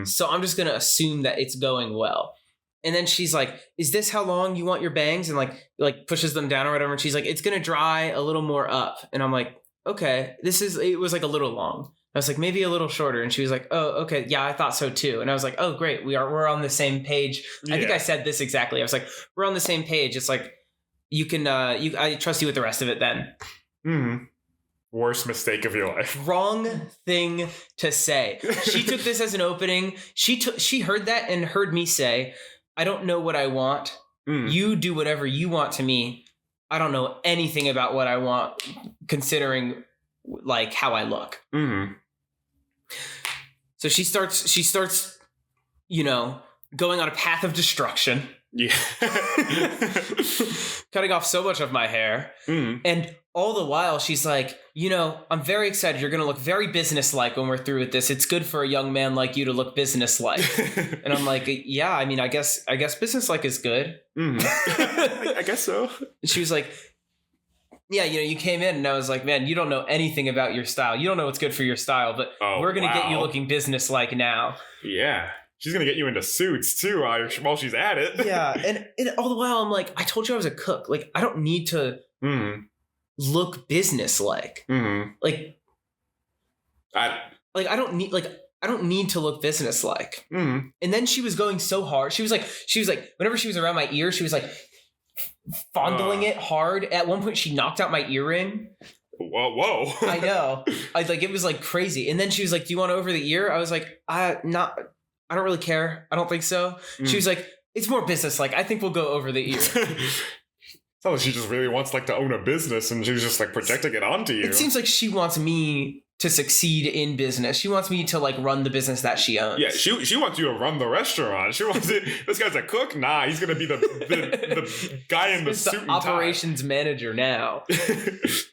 So I'm just going to assume that it's going well. And then she's like, "Is this how long you want your bangs?" And like pushes them down or whatever. And she's like, "It's going to dry a little more up." And I'm like, "Okay, it was like a little long." I was like, "Maybe a little shorter." And she was like, "Oh, okay. Yeah, I thought so too." And I was like, "Oh, great. We're on the same page." Yeah. I think I said this exactly. I was like, "We're on the same page." It's like, you can, I trust you with the rest of it then. Worst mistake of your life. Wrong thing to say. She took this as an opening. She heard that and heard me say, "I don't know what I want. You do whatever you want to me. I don't know anything about what I want, considering like how I look." So she starts, going on a path of destruction. Yeah. Cutting off so much of my hair. And all the while she's like, "I'm very excited. You're going to look very businesslike when we're through with this. It's good for a young man like you to look businesslike." And I'm like, "Yeah, I mean, I guess businesslike is good." I guess so. And she was like, "Yeah, you came in," and I was like, "Man, you don't know anything about your style. You don't know what's good for your style, but we're going to get you looking businesslike now." Yeah. She's going to get you into suits too while she's at it. Yeah. And all the while I'm like, I told you I was a cook. Like, I don't need to look businesslike. I don't need to look businesslike. And then she was going so hard. She was like, whenever she was around my ear, she was like fondling it hard. At one point she knocked out my earring. Whoa. I know. It was like crazy. And then she was like, "Do you want over the ear?" I was like, I don't really care. I don't think so. She was like, "It's more business-like. I think we'll go over the ear." So she just really wants to own a business, and she's just projecting it onto you. It seems like she wants me to succeed in business. She wants me to like run the business that she owns. Yeah, she wants you to run the restaurant. She wants it. This guy's a cook. Nah, he's gonna be the guy in the suit and operations manager now.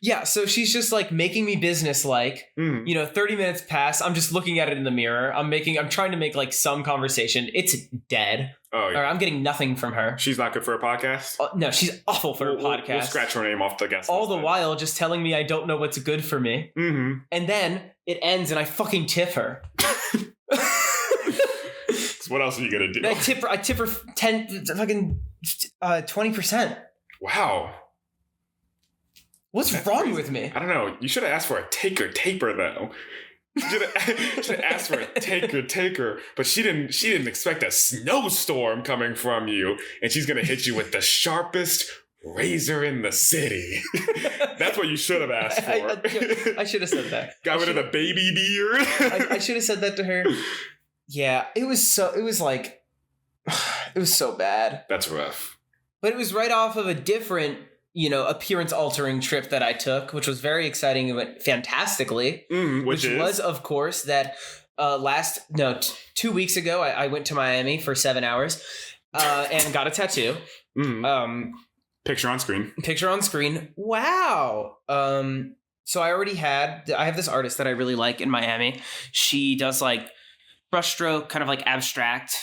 Yeah, so she's just like making me business like. 30 minutes pass. I'm just looking at it in the mirror. I'm trying to make like some conversation. It's dead. Oh, yeah. Or I'm getting nothing from her. She's not good for a podcast? No, she's awful for a podcast. We'll scratch her name off the guest all list the while just telling me I don't know what's good for me. Mm-hmm. And then it ends and I fucking tip her. So what else are you gonna do? I tip her 20%. Wow. What's wrong with me? I don't know. You should have asked for a taker though. You should have asked for a taker, but she didn't expect a snowstorm coming from you, and she's gonna hit you with the sharpest razor in the city. That's what you should have asked for. I should have said that. Got rid of the baby beard. I should have said that to her. Yeah, it was so bad. That's rough. But it was right off of a different, appearance altering trip that I took, which was very exciting. It went fantastically. Which was, of course, that 2 weeks ago, I went to Miami for 7 hours and got a tattoo. Picture on screen. Wow. So I have this artist that I really like in Miami. She does like brushstroke, kind of like abstract,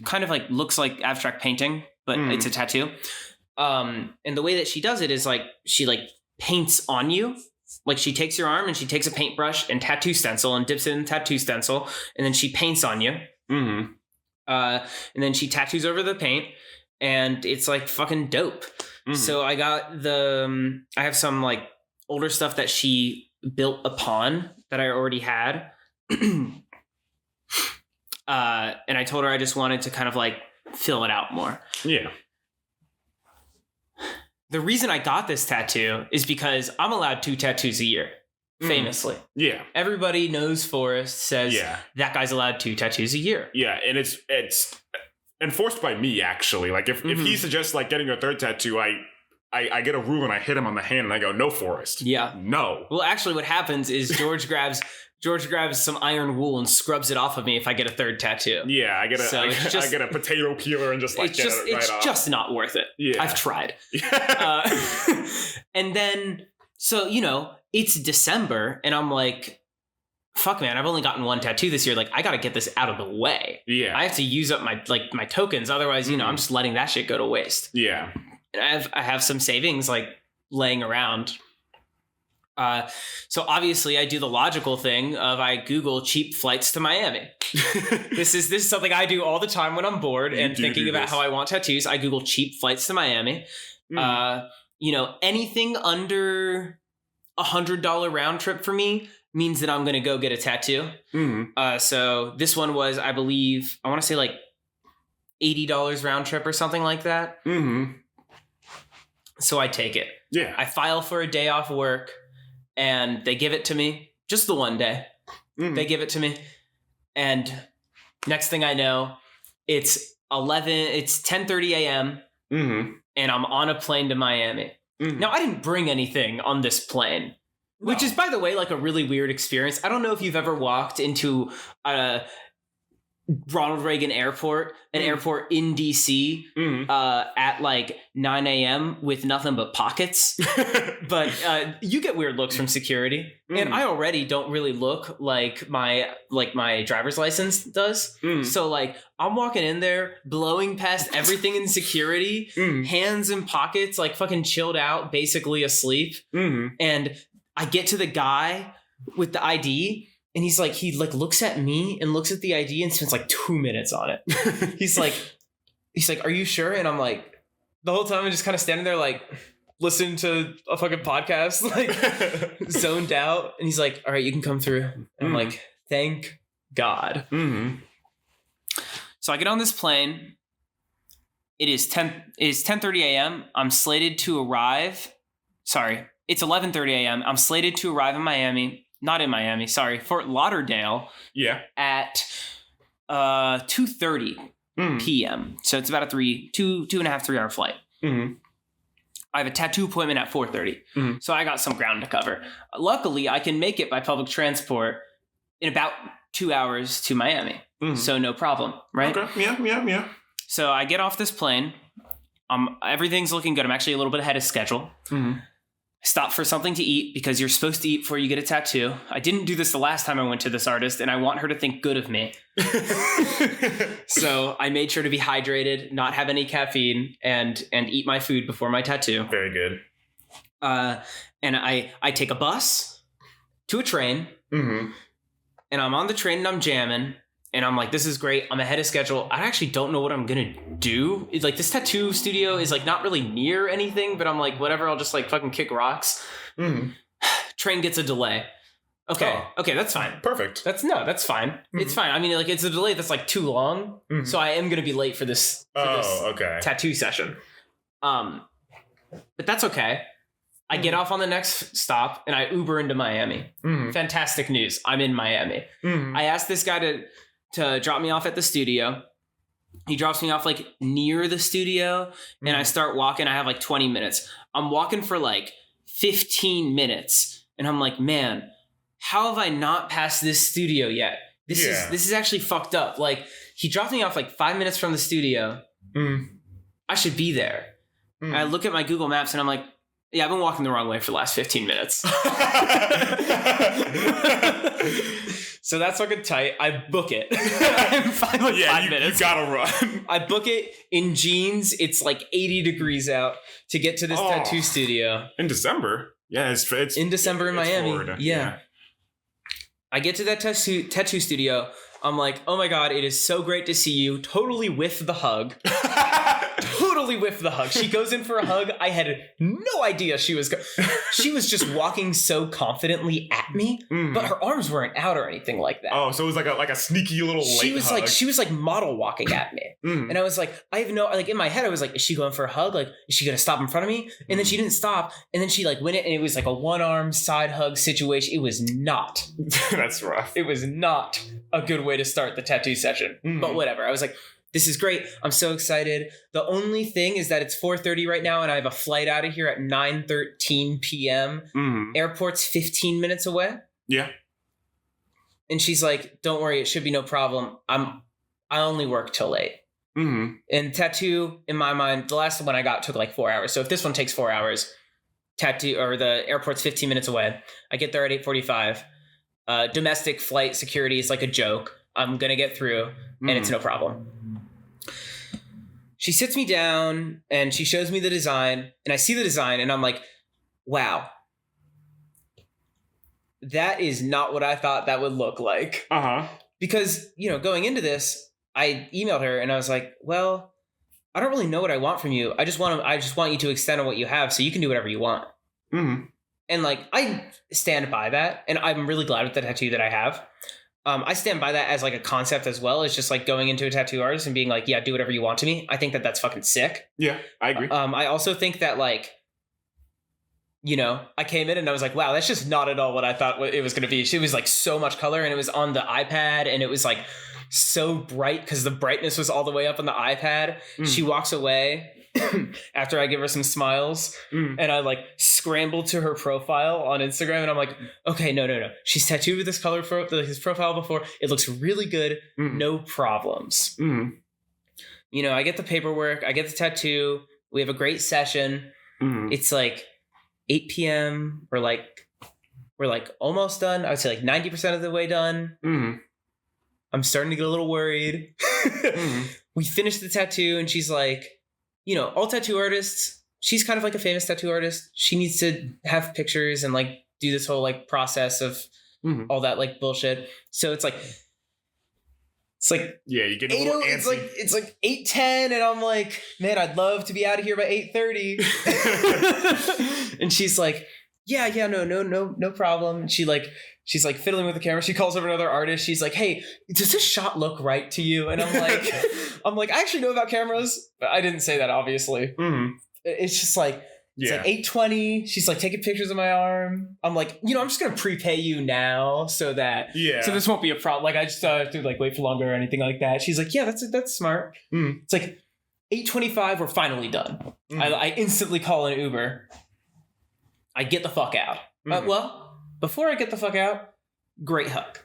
kind of like looks like abstract painting, but it's a tattoo. And the way that she does it is like she like paints on you. Like she takes your arm and she takes a paintbrush and tattoo stencil and dips it in the tattoo stencil, and then she paints on you. And then she tattoos over the paint, and it's like fucking dope. So I got I have some like older stuff that she built upon that I already had. And I told her I just wanted to kind of like fill it out more. Yeah. The reason I got this tattoo is because I'm allowed 2 tattoos a year, famously. Yeah. Everybody knows Forrest says that guy's allowed 2 tattoos a year. Yeah, and it's enforced by me, actually. Like, if he suggests, like, getting a 3rd tattoo, I get a rule and I hit him on the hand and I go, no, Forrest. Yeah. No. Well, actually, what happens is George grabs some iron wool and scrubs it off of me if I get a 3rd tattoo. Yeah, I get a potato peeler and just like get it right off. It's just not worth it. Yeah. I've tried. And then, so, it's December and I'm like, fuck, man, I've only gotten 1 tattoo this year. Like, I got to get this out of the way. Yeah. I have to use up my tokens. Otherwise, I'm just letting that shit go to waste. Yeah. And I have some savings like laying around. So obviously I do the logical thing of I Google cheap flights to Miami. This is something I do all the time when I'm bored and thinking about how I want tattoos. I Google cheap flights to Miami. Anything under $100 round trip for me means that I'm going to go get a tattoo. So this one was, I believe, I want to say like $80 round trip or something like that. So I take it. Yeah. I file for a day off work. And they give it to me, just the one day. They give it to me. And next thing I know, it's 10:30 a.m. And I'm on a plane to Miami. Now, I didn't bring anything on this plane, which is, by the way, like a really weird experience. I don't know if you've ever walked into a Ronald Reagan Airport, an airport in DC, at like 9 a.m. with nothing but pockets. But you get weird looks from security. And I already don't really look like my driver's license does. So like I'm walking in there, blowing past everything in security, hands in pockets, like fucking chilled out, basically asleep. And I get to the guy with the ID. And he looks at me and looks at the ID and spends like 2 minutes on it. He's like, are you sure? And I'm like, the whole time I'm just kind of standing there like listening to a fucking podcast, like zoned out. And he's like, all right, you can come through. And I'm like, thank God. So I get on this plane. It is 10:30 a.m. I'm slated to arrive. Sorry, it's 11:30 a.m. I'm slated to arrive in Miami. Not in Miami, sorry, Fort Lauderdale. Yeah. At 2:30 p.m. So it's about a 2.5, 3 hour flight. I have a tattoo appointment at 4:30. So I got some ground to cover. Luckily, I can make it by public transport in about 2 hours to Miami. So no problem, right? Okay. Yeah. So I get off this plane. Everything's looking good. I'm actually a little bit ahead of schedule. I stop for something to eat because you're supposed to eat before you get a tattoo. I didn't do this the last time I went to this artist, and I want her to think good of me. So I made sure to be hydrated, not have any caffeine, and eat my food before my tattoo. Very good. And I take a bus to a train, and I'm on the train and I'm jamming. And I'm like, this is great. I'm ahead of schedule. I actually don't know what I'm going to do. It's like this tattoo studio is like not really near anything, but I'm like, whatever. I'll just like fucking kick rocks. Train gets a delay. Okay. Okay. That's fine. Perfect. That's fine. It's fine. I mean, like it's a delay that's like too long. So I am going to be late for this tattoo session. But that's okay. I get off on the next stop and I Uber into Miami. Fantastic news. I'm in Miami. I asked this guy to drop me off at the studio. He drops me off like near the studio and I start walking. I have like 20 minutes. I'm walking for like 15 minutes and I'm like, man, how have I not passed this studio yet? This is actually fucked up. Like he dropped me off like 5 minutes from the studio. I should be there. I look at my Google Maps and I'm like, yeah, I've been walking the wrong way for the last 15 minutes. So that's fucking tight. I book it. I'm fine with 5 minutes. You gotta run. I book it in jeans. It's like 80 degrees out to get to this tattoo studio. In December? Yeah, it's in December in Miami. Florida. Yeah. I get to that tattoo studio. I'm like, oh my God, it is so great to see you. Totally whiff the hug. Totally whiff the hug. She goes in for a hug. I had no idea she was just walking so confidently at me, but her arms weren't out or anything like that. Oh, so it was like a sneaky little late hug. She was like model walking at me. And I was like, I have no, like in my head, I was like, is she going for a hug? Like, is she going to stop in front of me? And then she didn't stop. And then she like went it and it was like a one arm side hug situation. It was not. That's rough. It was not a good way to start the tattoo session, but whatever. I was like, this is great. I'm so excited. The only thing is that it's 4:30 right now and I have a flight out of here at 9:13 p.m. Airport's 15 minutes away. Yeah. And she's like, don't worry, it should be no problem. I only work till late. And tattoo, in my mind, the last one I got took like 4 hours. So if this one takes 4 hours, tattoo or the airport's 15 minutes away. I get there at 8:45. Domestic flight security is like a joke. I'm going to get through and it's no problem. She sits me down and she shows me the design and I see the design and I'm like, wow, that is not what I thought that would look like. Because, you know, going into this, I emailed her and I was like, well, I don't really know what I want from you. I just want you to extend on what you have so you can do whatever you want. And like, I stand by that and I'm really glad with the tattoo that I have. I stand by that as like a concept as well. It's just like going into a tattoo artist and being like, yeah, do whatever you want to me. I think that that's fucking sick. Yeah, I agree. I also think that like, you know, I came in and I was like, wow, that's just not at all what I thought it was going to be. She was like so much color and it was on the iPad and it was like so bright because the brightness was all the way up on the iPad. She walks away after I give her some smiles and I like scramble to her profile on Instagram and I'm like, okay, no. She's tattooed with this color for his profile before. It looks really good. No problems. You know, I get the paperwork. I get the tattoo. We have a great session. It's like 8 p.m. We're like almost done. I would say like 90% of the way done. I'm starting to get a little worried. We finished the tattoo and she's like, you know, all tattoo artists, she's kind of like a famous tattoo artist. She needs to have pictures and like do this whole like process of all that like bullshit. So it's like yeah, you get a little antsy. It's like 8:10 and I'm like, man, I'd love to be out of here by 8:30. And she's like, yeah, no problem. And she's like fiddling with the camera. She calls over another artist. She's like, hey, does this shot look right to you? And I'm like, I actually know about cameras, but I didn't say that obviously. It's just like, it's like 8:20. She's like taking pictures of my arm. I'm like, you know, I'm just going to prepay you now so that, so this won't be a problem. Like I just have to like wait for longer or anything like that. She's like, yeah, that's smart. It's like, 8:25, we're finally done. I instantly call an Uber. I get the fuck out. Well, before I get the fuck out, great hug.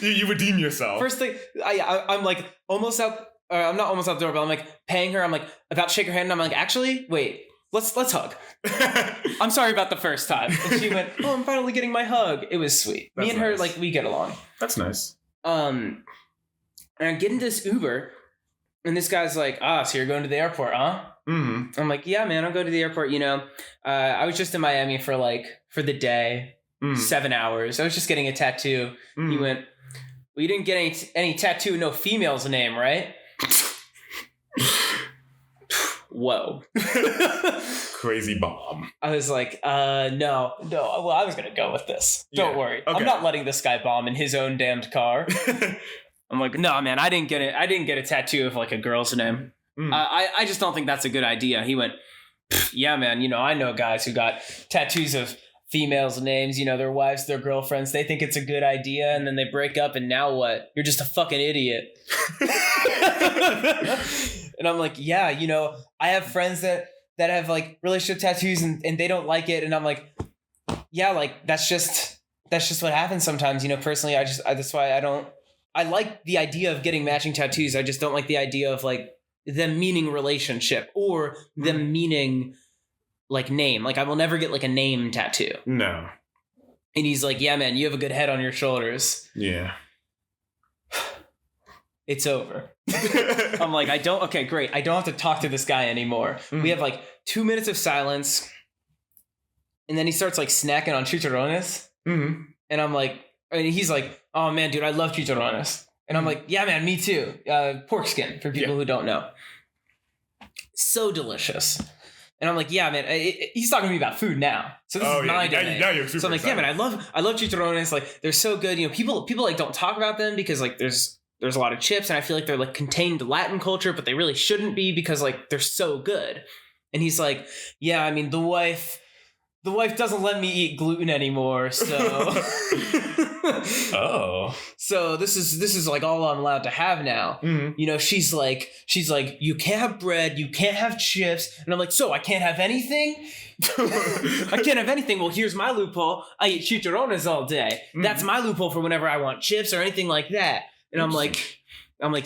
you redeem yourself. First thing, I'm like almost out. I'm not almost out the door, but I'm like paying her. I'm like about to shake her hand, and I'm like, actually, wait, let's hug. I'm sorry about the first time. And she went, oh, I'm finally getting my hug. It was sweet. Me and her, like, we get along. That's nice. And I get into this Uber, and this guy's like, so you're going to the airport, huh? Mm-hmm. I'm like, yeah, man, I'll go to the airport. I was just in Miami for the day, 7 hours. I was just getting a tattoo. He went, well, you didn't get any tattoo, no female's name, right? Whoa. Crazy bomb. I was like, no. Well, I was going to go with this. Don't worry. Okay. I'm not letting this guy bomb in his own damned car. I'm like, no, man, I didn't get it. I didn't get a tattoo of like a girl's name. I just don't think that's a good idea. He went, yeah, man, I know guys who got tattoos of females' names, their wives, their girlfriends. They think it's a good idea, and then they break up, and now what? You're just a fucking idiot. And I'm like, yeah, I have friends that have like relationship tattoos and they don't like it. And I'm like, yeah, like that's just what happens sometimes. Personally, that's why I like the idea of getting matching tattoos. I just don't like the idea of like them meaning relationship or them meaning like name. Like I will never get like a name tattoo. No. And he's like, yeah, man, you have a good head on your shoulders. Yeah. It's over. I'm like, okay, great. I don't have to talk to this guy anymore. We have like 2 minutes of silence. And then he starts like snacking on chicharrones. And I'm like, and he's like, oh man, dude, I love chicharrones. And I'm like, yeah, man, me too. Pork skin for people who don't know. So delicious. And I'm like, yeah, man, he's talking to me about food now. So this is my domain. Now you're super so I'm like, excited. Yeah, man, I love chicharrones. Like they're so good. People like don't talk about them because like there's a lot of chips and I feel like they're like contained to Latin culture, but they really shouldn't be because like they're so good. And he's like, yeah, I mean, the wife doesn't let me eat gluten anymore. So, so this is like all I'm allowed to have now. She's like, you can't have bread. You can't have chips. And I'm like, so I can't have anything. I can't have anything. Well, here's my loophole. I eat chicharrones all day. That's my loophole for whenever I want chips or anything like that. And I'm like,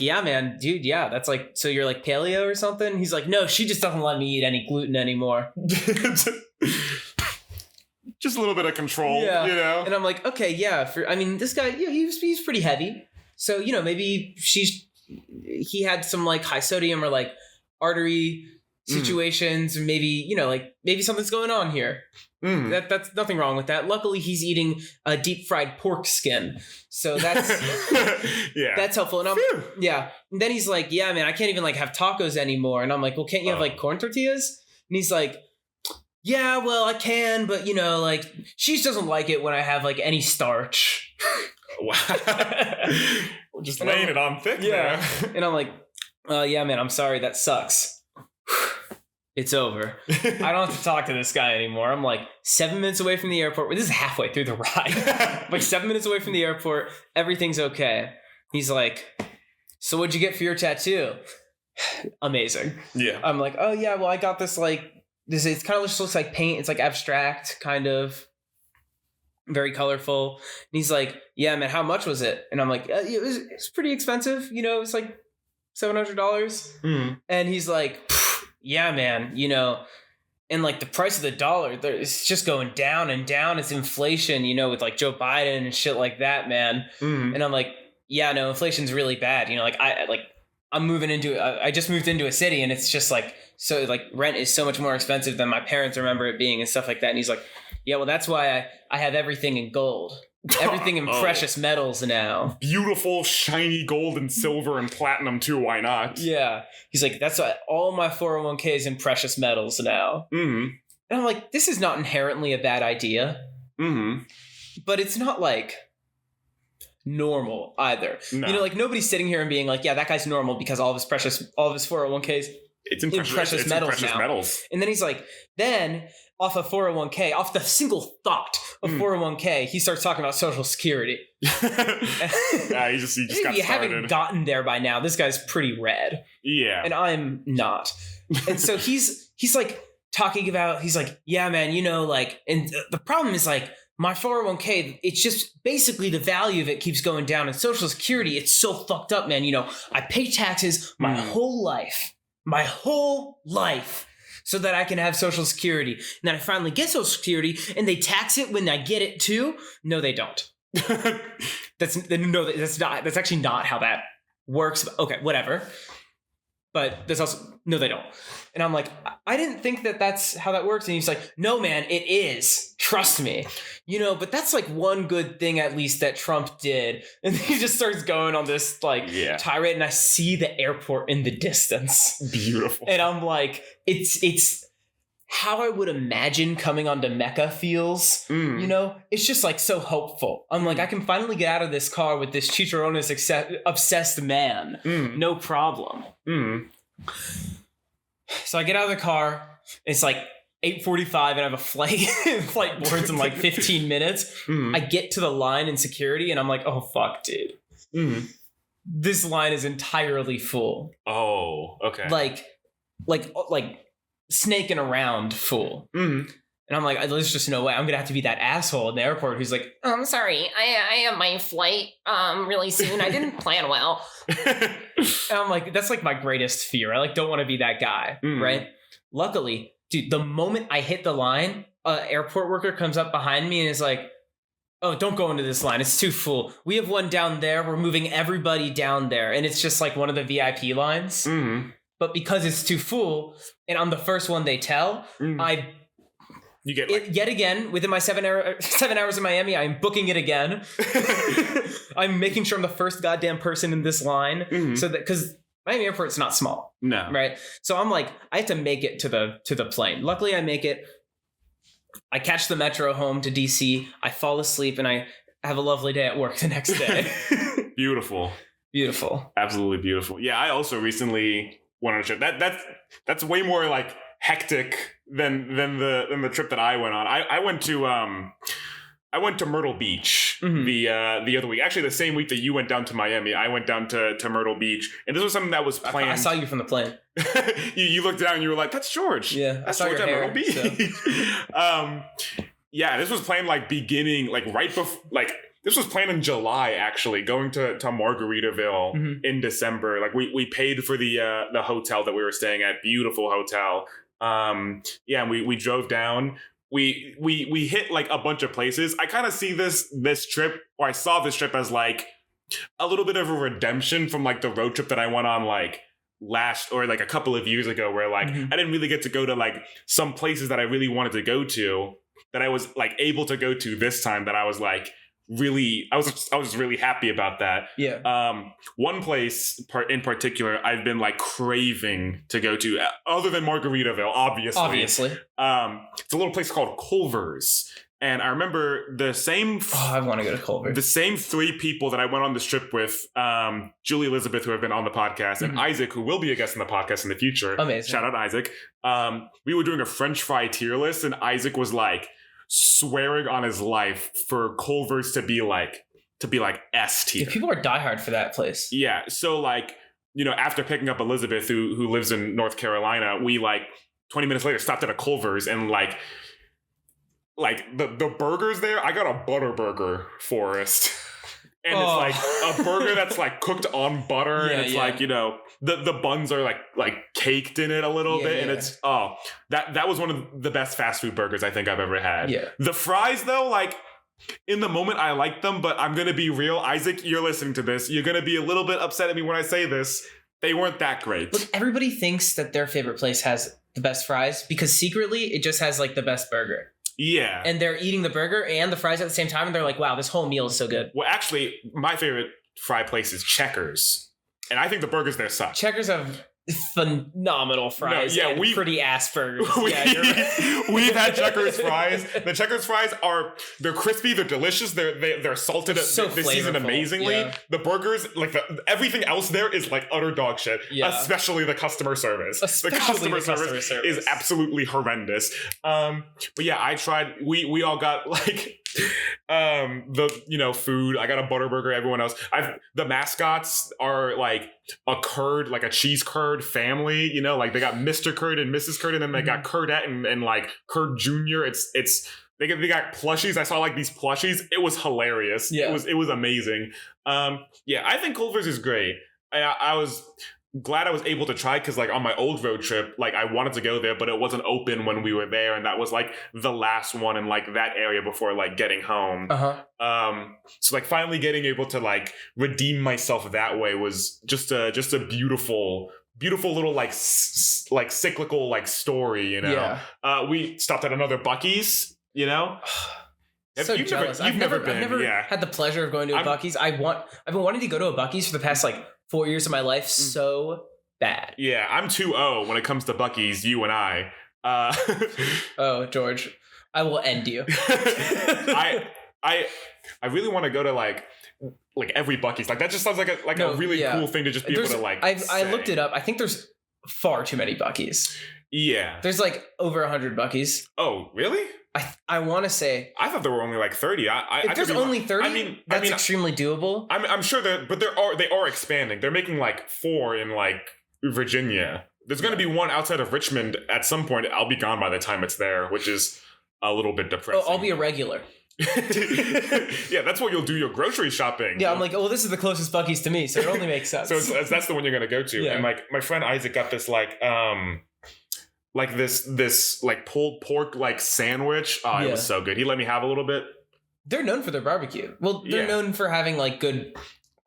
yeah, man, dude, yeah, that's like, so you're like paleo or something? He's like, no, she just doesn't let me eat any gluten anymore. Just a little bit of control, And I'm like, okay, yeah, this guy, he's pretty heavy. So, maybe he had some like high sodium or like artery situations, or maybe, maybe something's going on here. That's nothing wrong with that. Luckily, he's eating a deep fried pork skin. So that's that's helpful. And And then he's like, yeah, man, I can't even like have tacos anymore. And I'm like, well, can't you have like corn tortillas? And he's like, yeah, well, I can, but like she doesn't like it when I have like any starch. Wow. We're just laying it on thick there. And I'm like, yeah, man, I'm sorry. That sucks. It's over. I don't have to talk to this guy anymore. I'm like 7 minutes away from the airport. This is halfway through the ride. Like 7 minutes away from the airport. Everything's okay. He's like, so what'd you get for your tattoo? Amazing. Yeah. I'm like, oh yeah, well I got this like, it kind of just looks like paint. It's like abstract, kind of very colorful. And he's like, yeah, man, how much was it? And I'm like, it was pretty expensive. It was like $700. And he's like, yeah, man, and like the price of the dollar, it's just going down and down. It's inflation, with like Joe Biden and shit like that, man. And I'm like, yeah, no, inflation's really bad. I just moved into a city and it's just like, so like rent is so much more expensive than my parents remember it being and stuff like that. And he's like, yeah, well, that's why I have everything in gold. Everything in precious metals now. Beautiful, shiny gold and silver and platinum too. Why not? Yeah. He's like, that's why all my 401k is in precious metals now. And I'm like, this is not inherently a bad idea. But it's not like normal either. No. Like nobody's sitting here and being like, yeah, that guy's normal because all of his 401ks It's in precious metals now. And then he's like, then off of 401k, off the single thought of 401k, he starts talking about Social Security. He just got started. You haven't gotten there by now. This guy's pretty red. Yeah. And I'm not. And so he's like talking about, he's like, yeah, man, you know, like, and the problem is like, my 401k, it's just basically the value of it keeps going down. And Social Security, it's so fucked up, man. You know, I pay taxes my whole life, so that I can have Social Security. And then I finally get Social Security and they tax it when I get it too. No, they don't. That's actually not how that works. Okay, whatever. But there's also, no, they don't. And I'm like, I didn't think that that's how that works. And he's like, no, man, it is. Trust me. You know, but that's like one good thing at least that Trump did. And he just starts going on this like tirade. And I see the airport in the distance. Beautiful. And I'm like, it's how I would imagine coming onto Mecca feels. You know, it's just like so hopeful. I'm like, I can finally get out of this car with this chicharrones obsessed man. No problem. So I get out of the car. It's like 8:45 and I have a flight boards in like 15 minutes. I get to the line in security and I'm like, oh fuck, dude. This line is entirely full. Oh, okay. Like snaking around full. And I'm like, there's just no way. I'm gonna have to be that asshole in the airport who's like, oh, I'm sorry, I have my flight really soon. I didn't plan well. And I'm like, that's like my greatest fear. I like don't want to be that guy, right? Luckily, dude, the moment I hit the line, an airport worker comes up behind me and is like, oh, don't go into this line. It's too full. We have one down there. We're moving everybody down there. And it's just like one of the VIP lines. But because it's too full and I'm the first one they tell, you get like, yet again, within my 7 hours in Miami, I'm booking it again. I'm making sure I'm the first goddamn person in this line. So that, because Miami Airport's not small. No. Right? So I'm like, I have to make it to the plane. Luckily, I make it. I catch the metro home to DC. I fall asleep and I have a lovely day at work the next day. Beautiful. Beautiful. Absolutely beautiful. Yeah, I also recently went on a trip. That's way more like hectic than the trip that I went on. I went to Myrtle Beach the other week. Actually, the same week that you went down to Miami, I went down to Myrtle Beach, and this was something that was planned. I saw you from the plane. you looked down and you were like, "That's George." Yeah, that's I saw George your at hair, Myrtle Beach. So. Yeah, this was planned like beginning, like right before, like this was planned in July. Actually, going to Margaritaville in December. Like we paid for the hotel that we were staying at. Beautiful hotel. And we drove down. We hit like a bunch of places. I kind of see this trip, or I saw this trip as like a little bit of a redemption from like the road trip that I went on like last or like a couple of years ago, where like I didn't really get to go to like some places that I really wanted to go to, that I was like able to go to this time, that I was like really, I was really happy about that. Yeah. One place in particular I've been like craving to go to, other than Margaritaville, obviously. It's a little place called Culver's. And I remember the same... I want to go to Culver's. The same three people that I went on this trip with, Julie Elizabeth, who have been on the podcast, and Isaac, who will be a guest on the podcast in the future. Amazing. Shout out Isaac. We were doing a French fry tier list, and Isaac was like swearing on his life for Culver's to be like S tier. Yeah, people are diehard for that place. Yeah. So like, you know, after picking up Elizabeth, who lives in North Carolina, we like 20 minutes later stopped at a Culver's, and like the burgers there, I got a butter burger, Forrest. And it's like a burger that's like cooked on butter, and it's like, you know, the buns are like caked in it a little bit, and it's that was one of the best fast food burgers I think I've ever had. Yeah. The fries though, like in the moment I liked them, but I'm gonna be real, Isaac, you're listening to this, you're gonna be a little bit upset at me when I say this. They weren't that great. Look, everybody thinks that their favorite place has the best fries because secretly it just has like the best burger. Yeah. And they're eating the burger and the fries at the same time, and they're like, wow, this whole meal is so good. Well, actually, my favorite fry place is Checkers. And I think the burgers there suck. Checkers have phenomenal fries. No, yeah, and pretty ass burgers. You're right. We've had Checkers fries. The Checkers fries they're crispy, they're delicious, they're salted, So they season amazingly. Yeah. The burgers, like everything else there is like utter dog shit. Yeah. Especially the customer service. The customer service is absolutely horrendous. But yeah, I tried. We all got like the food. I got a Butterburger. Everyone else. The mascots are like a curd, like a cheese curd family. Like they got Mr. Curd and Mrs. Curd, and then they got Curdette and like Curd Junior. They got plushies. I saw like these plushies. It was hilarious. Yeah. It was amazing. I think Culver's is great. I was glad I was able to try, because like on my old road trip, like I wanted to go there, but it wasn't open when we were there, and that was like the last one in like that area before like getting home. So like finally getting able to like redeem myself that way was just a beautiful little like cyclical like story. We stopped at another Buc-ee's. So jealous. I've never had the pleasure of going to a Buc-ee's. I've been wanting to go to a Buc-ee's for the past like 4 years of my life so bad. Yeah, I'm 2-0 when it comes to Buc-ee's, you and I. Oh, George, I will end you. I really want to go to like every Buc-ee's. Like that just sounds like a really cool thing to just be able to like. I looked it up. I think there's far too many Buc-ee's. Yeah. There's like over 100 Buc-ee's. Oh, really? I want to say. I thought there were only like 30. If there's only 30, that's extremely doable. I'm sure they are expanding. They're making like 4 in like Virginia. There's going to be one outside of Richmond at some point. I'll be gone by the time it's there, which is a little bit depressing. Oh, I'll be a regular. Yeah, that's where you'll do your grocery shopping. Yeah, I'm like, this is the closest Buc-ee's to me, so it only makes sense. So that's the one you're going to go to. Yeah. And like my friend Isaac got this this like pulled pork like sandwich. It was so good. He let me have a little bit. They're known for their barbecue. Well, they're known for having like good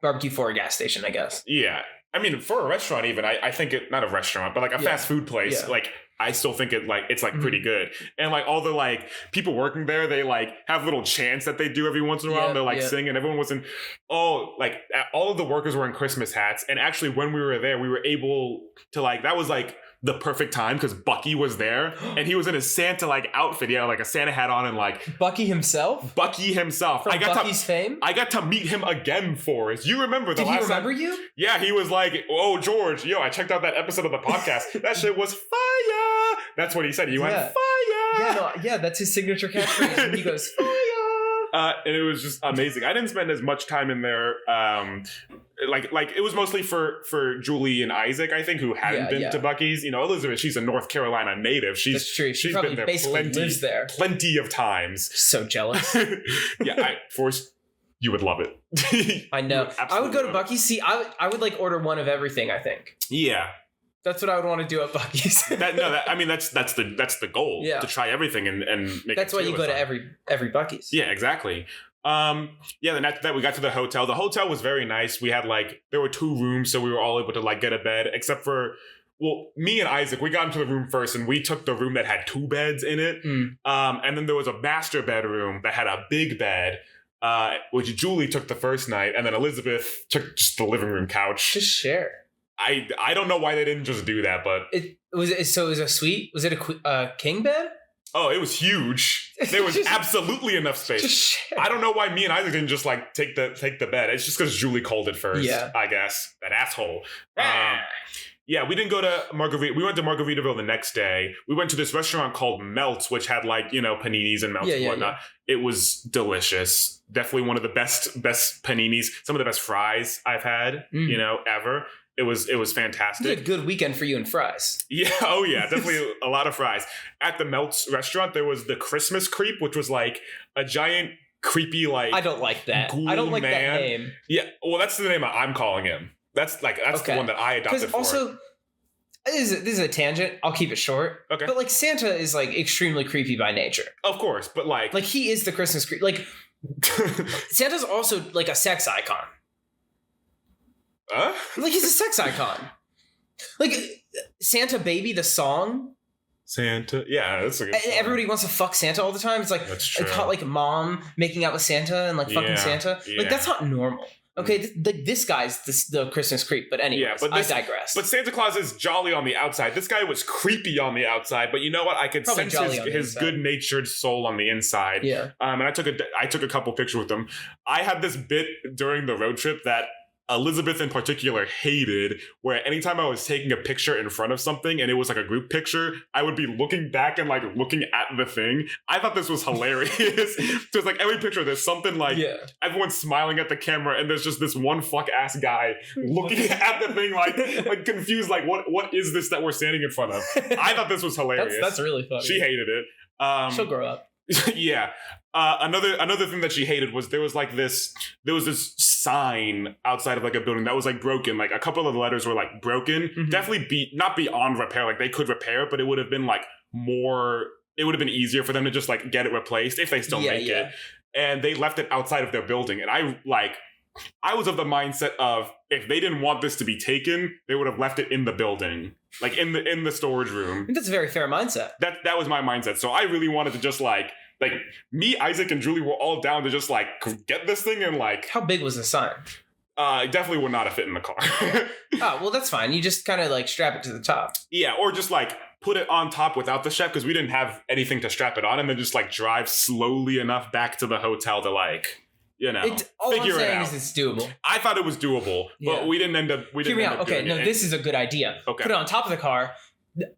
barbecue for a gas station, I guess. Yeah. I mean, for a restaurant even, I think it, not a restaurant, but like a fast food place, like I still think it's like pretty good. And like all the like people working there, they like have little chants that they do every once in a while. They're like singing. Everyone was in, all of the workers were in Christmas hats. And actually when we were there, we were able to like, that was like the perfect time because Bucky was there and he was in his Santa like outfit. He had like a Santa hat on and like Bucky himself. From Bucky's fame. I got to meet him again, Forrest. You remember the last time? Did he remember you? Yeah, he was like, "Oh, George, I checked out that episode of the podcast. That shit was fire." That's what he said. He went fire. Yeah, that's his signature catchphrase. And he goes fire. And it was just amazing. I didn't spend as much time in there. Like it was mostly for Julie and Isaac, I think, who hadn't been to Buc-ee's. Elizabeth, she's a North Carolina native. That's true. She's been there lives there plenty of times. So jealous. Forrest, you would love it. I know. I would go to Buc-ee's. See, I would like order one of everything, I think. Yeah. That's what I would want to do at Buc-ee's. That's the goal. Yeah. To try everything and make. That's why you go to every Buc-ee's. Yeah, exactly. Then after that we got to the hotel. The hotel was very nice. We had there were 2 rooms, so we were all able to get a bed, except for me and Isaac, we got into the room first and we took the room that had 2 beds in it. And then there was a master bedroom that had a big bed, which Julie took the first night, and then Elizabeth took just the living room couch. Just share. I don't know why they didn't just do that, but it was a suite. Was it a king bed? Oh, it was huge. There was absolutely enough space. I don't know why me and Isaac didn't just take the bed. It's just because Julie called it first. Yeah. I guess that asshole. We didn't go to Margaritaville. We went to Margaritaville the next day. We went to this restaurant called Melts, which had paninis and melts and whatnot. Yeah. It was delicious. Definitely one of the best paninis. Some of the best fries I've had, ever. It was fantastic. It was a good weekend for you and fries. Yeah. Oh yeah. Definitely a lot of fries. At the Melts restaurant, there was the Christmas creep, which was like a giant creepy I don't like that. I don't like that name. Yeah. Well, that's the name I'm calling him. That's the one that I adopted. Because also, this is a tangent. I'll keep it short. Okay. But Santa is extremely creepy by nature. Of course, but he is the Christmas creep. Santa's also a sex icon. He's a sex icon. Santa Baby, the song. Santa, yeah, that's a good song. Everybody wants to fuck Santa all the time. It's that's true. It's called mom making out with Santa and fucking Santa. Yeah. That's not normal. Okay, this guy's the Christmas creep, but anyways, I digress. But Santa Claus is jolly on the outside. This guy was creepy on the outside, but you know what? I could Probably sense his good-natured soul on the inside. Yeah. And I took a couple pictures with him. I had this bit during the road trip that Elizabeth in particular hated, where anytime I was taking a picture in front of something and it was like a group picture, I would be looking back and like looking at the thing. I thought this was hilarious. There's like every picture, there's something like everyone's smiling at the camera and there's just this one fuck ass guy looking at the thing like confused, like what is this that we're standing in front of? I thought this was hilarious. That's really funny. She hated it. She'll grow up. Yeah. Another thing that she hated was there was this sign outside of like a building that was like broken. Like a couple of the letters were like broken. Mm-hmm. Definitely not beyond repair. Like they could repair it, but it would have been like it would have been easier for them to just like get it replaced if they still make it. And they left it outside of their building. And I was of the mindset of if they didn't want this to be taken, they would have left it in the building, like in the storage room. I think that's a very fair mindset. That was my mindset. So I really wanted to just like me, Isaac, and Julie were all down to just like get this thing and like. How big was the sign? It definitely would not have fit in the car. Oh, well, that's fine. You just kind of like strap it to the top. Yeah, or just like put it on top without the strap because we didn't have anything to strap it on, and then just like drive slowly enough back to the hotel to like. You know, all figure I'm saying it out. is it's doable. I thought it was doable, but we didn't end up. Hear me out. Okay, no, this is a good idea. Okay. Put it on top of the car.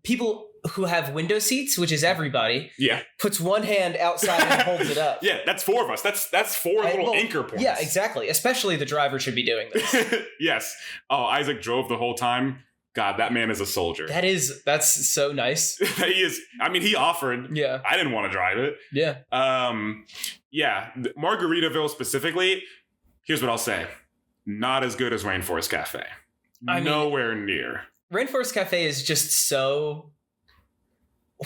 People who have window seats, which is everybody, puts one hand outside and holds it up. Yeah, that's four of us. That's four little anchor points. Yeah, exactly. Especially the driver should be doing this. Yes. Oh, Isaac drove the whole time. God, that man is a soldier. That's so nice. He is. I mean, he offered. Yeah. I didn't want to drive it. Yeah. Yeah. Margaritaville specifically, here's what I'll say. Not as good as Rainforest Cafe. Nowhere near. Rainforest Cafe is just so,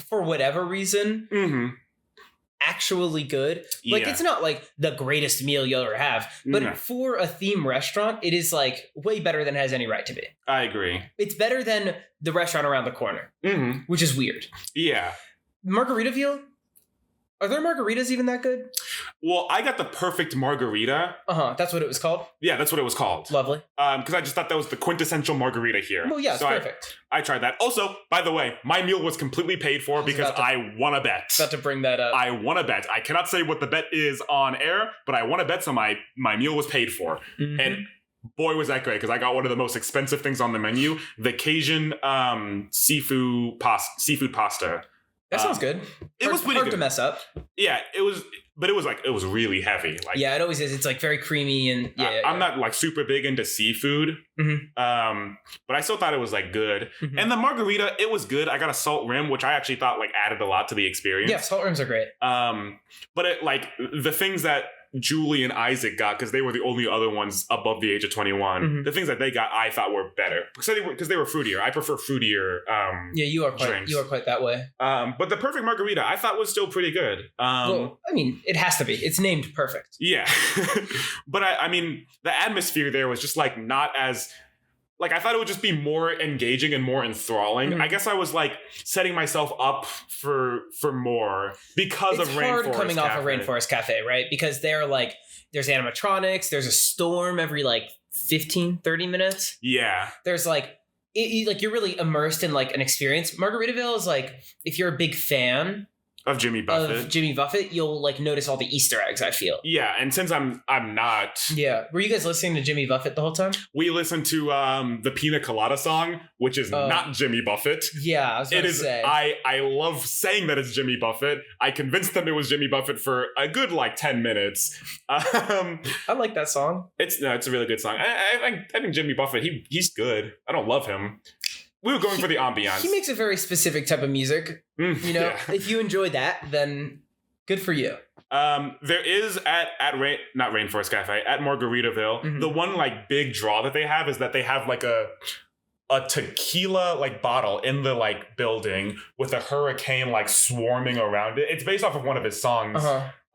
for whatever reason, actually good. Like, it's not like the greatest meal you'll ever have, but for a theme restaurant, it is like way better than it has any right to be. I agree. It's better than the restaurant around the corner, which is weird. Yeah. Margaritaville? Are their margaritas even that good? Well, I got the perfect margarita. That's what it was called? Yeah, that's what it was called. Lovely. Because I just thought that was the quintessential margarita here. Well, yeah, it's perfect. I tried that. Also, by the way, my meal was completely paid for because I won a bet. About to bring that up. I won a bet. I cannot say what the bet is on air, but I won a bet, so my meal was paid for. And boy, was that great, because I got one of the most expensive things on the menu, the Cajun seafood pasta. That sounds good. It was pretty hard good to mess up. Yeah, it was, but it was really heavy. Like, yeah, it always is. It's like very creamy and I'm not like super big into seafood, but I still thought it was like good. And the margarita, it was good. I got a salt rim, which I actually thought like added a lot to the experience. Yeah, salt rims are great. But it, like the things that Julie and Isaac got, because they were the only other ones above the age of 21. The things that they got, I thought were better because they were fruitier. I prefer fruitier. Yeah, you are quite that way. But the perfect margarita, I thought was still pretty good. Well, I mean, it has to be. It's named perfect. Yeah, but I mean, the atmosphere there was just like not as. Like, I thought it would just be more engaging and more enthralling. I guess I was, like, setting myself up for more because of Rainforest Cafe. It's hard coming off of Rainforest Cafe, right? Because they're, like, there's animatronics, there's a storm every, like, 15, 30 minutes. Yeah. There's, like, you're really immersed in, like, an experience. Margaritaville is, like, if you're a big fan... Of Jimmy Buffett, you'll like notice all the Easter eggs, I feel. Yeah, and since I'm not. Yeah. Were you guys listening to Jimmy Buffett the whole time? We listened to the Pina Colada song, which is not Jimmy Buffett. Yeah, I was going to say. I love saying that it's Jimmy Buffett. I convinced them it was Jimmy Buffett for a good like 10 minutes. I like that song. It's a really good song. I think Jimmy Buffett, he's good. I don't love him. We were going for the ambiance. He makes a very specific type of music. You know, if you enjoy that, then good for you. There is at not Rainforest Cafe, at Margaritaville, the one like big draw that they have is that they have like a tequila like bottle in the like building with a hurricane like swarming around it. It's based off of one of his songs.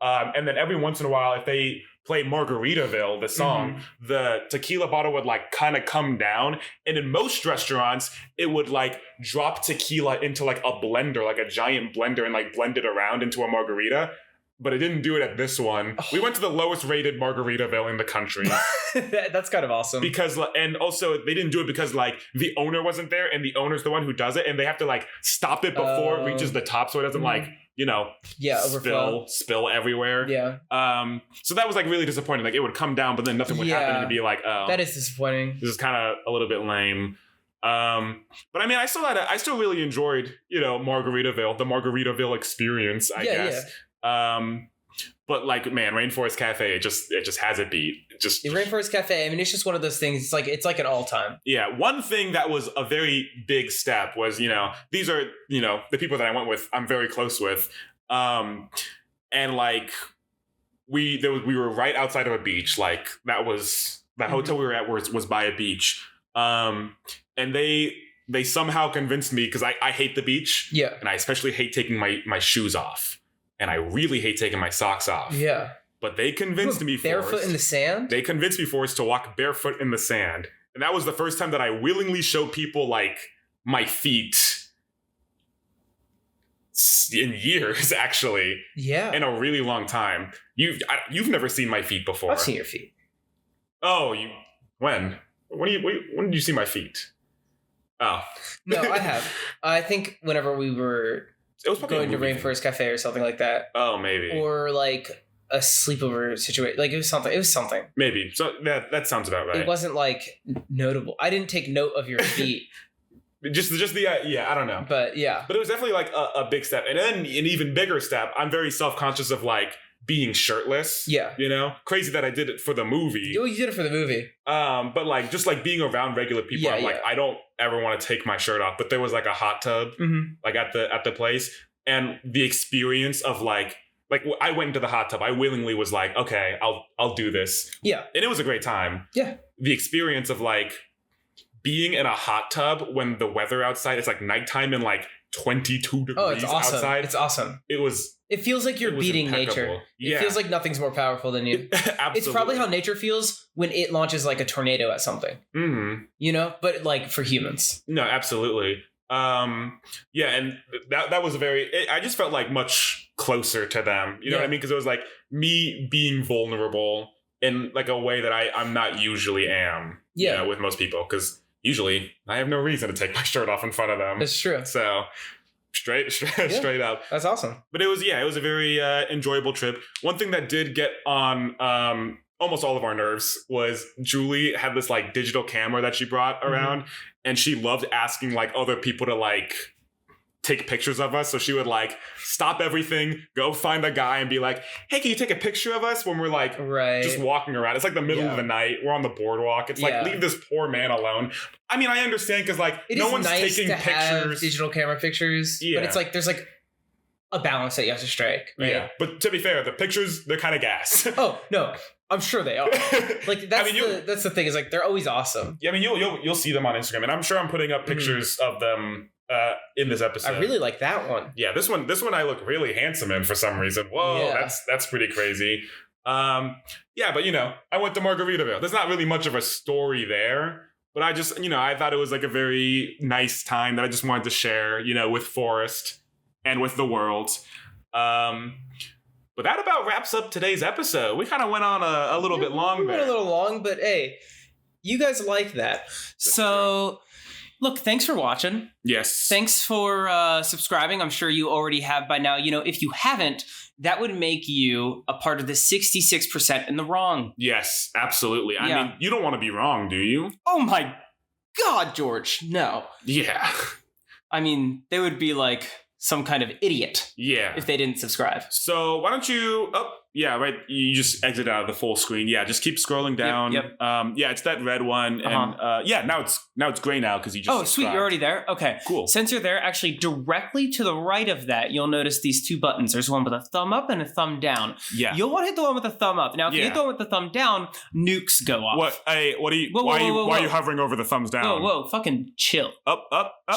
And then every once in a while, if they play Margaritaville, the song, the tequila bottle would like kind of come down. And in most restaurants, it would like drop tequila into like a blender, like a giant blender, and like blend it around into a margarita. but it didn't do it at this one. Oh. We went to the lowest rated Margaritaville in the country. That's kind of awesome. And also they didn't do it because like the owner wasn't there, and the owner's the one who does it, and they have to like stop it before it reaches the top so it doesn't like, overflow. spill everywhere. Yeah. So that was like really disappointing. Like it would come down, but then nothing would happen, and it'd be like, oh, that is disappointing. This is kind of a little bit lame. But I mean, I still really enjoyed, Margaritaville, the Margaritaville experience, I guess. Yeah. But like, man, Rainforest Cafe, it just has it beat. The Rainforest Cafe, I mean, it's just one of those things. It's like an all-time. Yeah. One thing that was a very big step was, these are, the people that I went with, I'm very close with. And like we were right outside of a beach. Like that hotel we were at was by a beach. And they somehow convinced me, because I hate the beach. Yeah. And I especially hate taking my shoes off. And I really hate taking my socks off. Yeah. But they convinced me, barefoot in the sand? They convinced me, Forrest, to walk barefoot in the sand. And that was the first time that I willingly showed people, like, my feet in years, actually. Yeah. In a really long time. You've never seen my feet before. I've seen your feet. Oh, when? When did you see my feet? Oh. No, I have. I think whenever we were... It was going to Rainforest Cafe or something like that. Oh, maybe. Or like a sleepover situation. Like it was something. Maybe. So that sounds about right. It wasn't like notable. I didn't take note of your feet. just the I don't know. But yeah. But it was definitely like a big step. And then an even bigger step, I'm very self-conscious of like being shirtless. Yeah. Crazy that I did it for the movie. You did it for the movie. But like just like being around regular people, I'm like, I don't ever want to take my shirt off. But there was like a hot tub like at the place, and the experience of like I went into the hot tub. I willingly was like, okay, I'll do this. Yeah. And it was a great time. Yeah. The experience of like being in a hot tub when the weather outside, it's like nighttime and like 22 degrees outside. It's awesome. It feels like you're beating nature. Yeah. It feels like nothing's more powerful than you. Absolutely. It's probably how nature feels when it launches like a tornado at something. Mm-hmm. But like for humans. No, absolutely. Yeah, and that was I just felt like much closer to them. You know what I mean? Because it was like me being vulnerable in like a way that I'm not usually am. Yeah. With most people, because usually I have no reason to take my shirt off in front of them. That's true. So straight up. That's awesome. But it was a very enjoyable trip. One thing that did get on almost all of our nerves was Julie had this like digital camera that she brought around, and she loved asking like other people to like take pictures of us. So she would like stop everything, go find a guy and be like, hey, can you take a picture of us when we're like just walking around? It's like the middle of the night. We're on the boardwalk. It's like, leave this poor man alone. I mean, I understand because like no one's taking pictures. Have digital camera pictures, but it's like there's like a balance that you have to strike. Right? Yeah, but to be fair, the pictures, they're kind of gas. Oh, no. I'm sure they are. Like that's the thing, is like they're always awesome. Yeah, I mean you'll see them on Instagram, and I'm sure I'm putting up pictures of them in this episode. I really like that one. Yeah, this one I look really handsome in for some reason. Whoa, that's pretty crazy. Yeah, but I went to Margaritaville. There's not really much of a story there, but I just I thought it was like a very nice time that I just wanted to share, with Forrest and with the world. But that about wraps up today's episode. We kind of went on a little bit long there. We went a little long, but hey, you guys like that. So, look, thanks for watching. Yes. Thanks for subscribing. I'm sure you already have by now. If you haven't, that would make you a part of the 66% in the wrong. Yes, absolutely. I mean, you don't want to be wrong, do you? Oh my God, George. No. Yeah. I mean, they would be like some kind of idiot if they didn't subscribe. So why don't you you just exit out of the full screen. Just keep scrolling down. Yep. It's that red one. And now it's gray now because you just subscribed. Sweet, you're already there. Okay, cool. Since you're there, actually directly to the right of that, you'll notice these two buttons. There's one with a thumb up and a thumb down. You'll want to hit the one with the thumb up. Now if you hit the one with the thumb down, nukes go off. What? Hey, what are you? Why are you hovering over the thumbs down? Whoa, fucking chill. Up,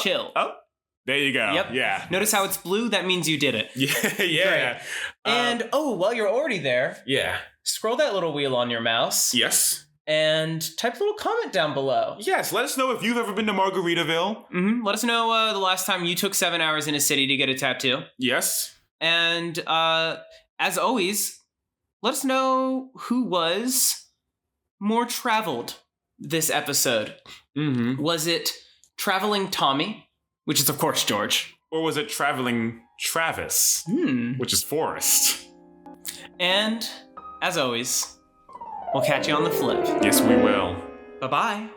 chill. Up. There you go. Yep. Yeah. Notice how it's blue? That means you did it. Yeah. And while you're already there, scroll that little wheel on your mouse. Yes. And type a little comment down below. Yes. Let us know if you've ever been to Margaritaville. Mm-hmm. Let us know the last time you took 7 hours in a city to get a tattoo. Yes. And as always, let us know who was more traveled this episode. Mm-hmm. Was it Traveling Tommy, which is, of course, George? Or was it Traveling Travis, which is Forrest? And, as always, we'll catch you on the flip. Yes, we will. Bye-bye.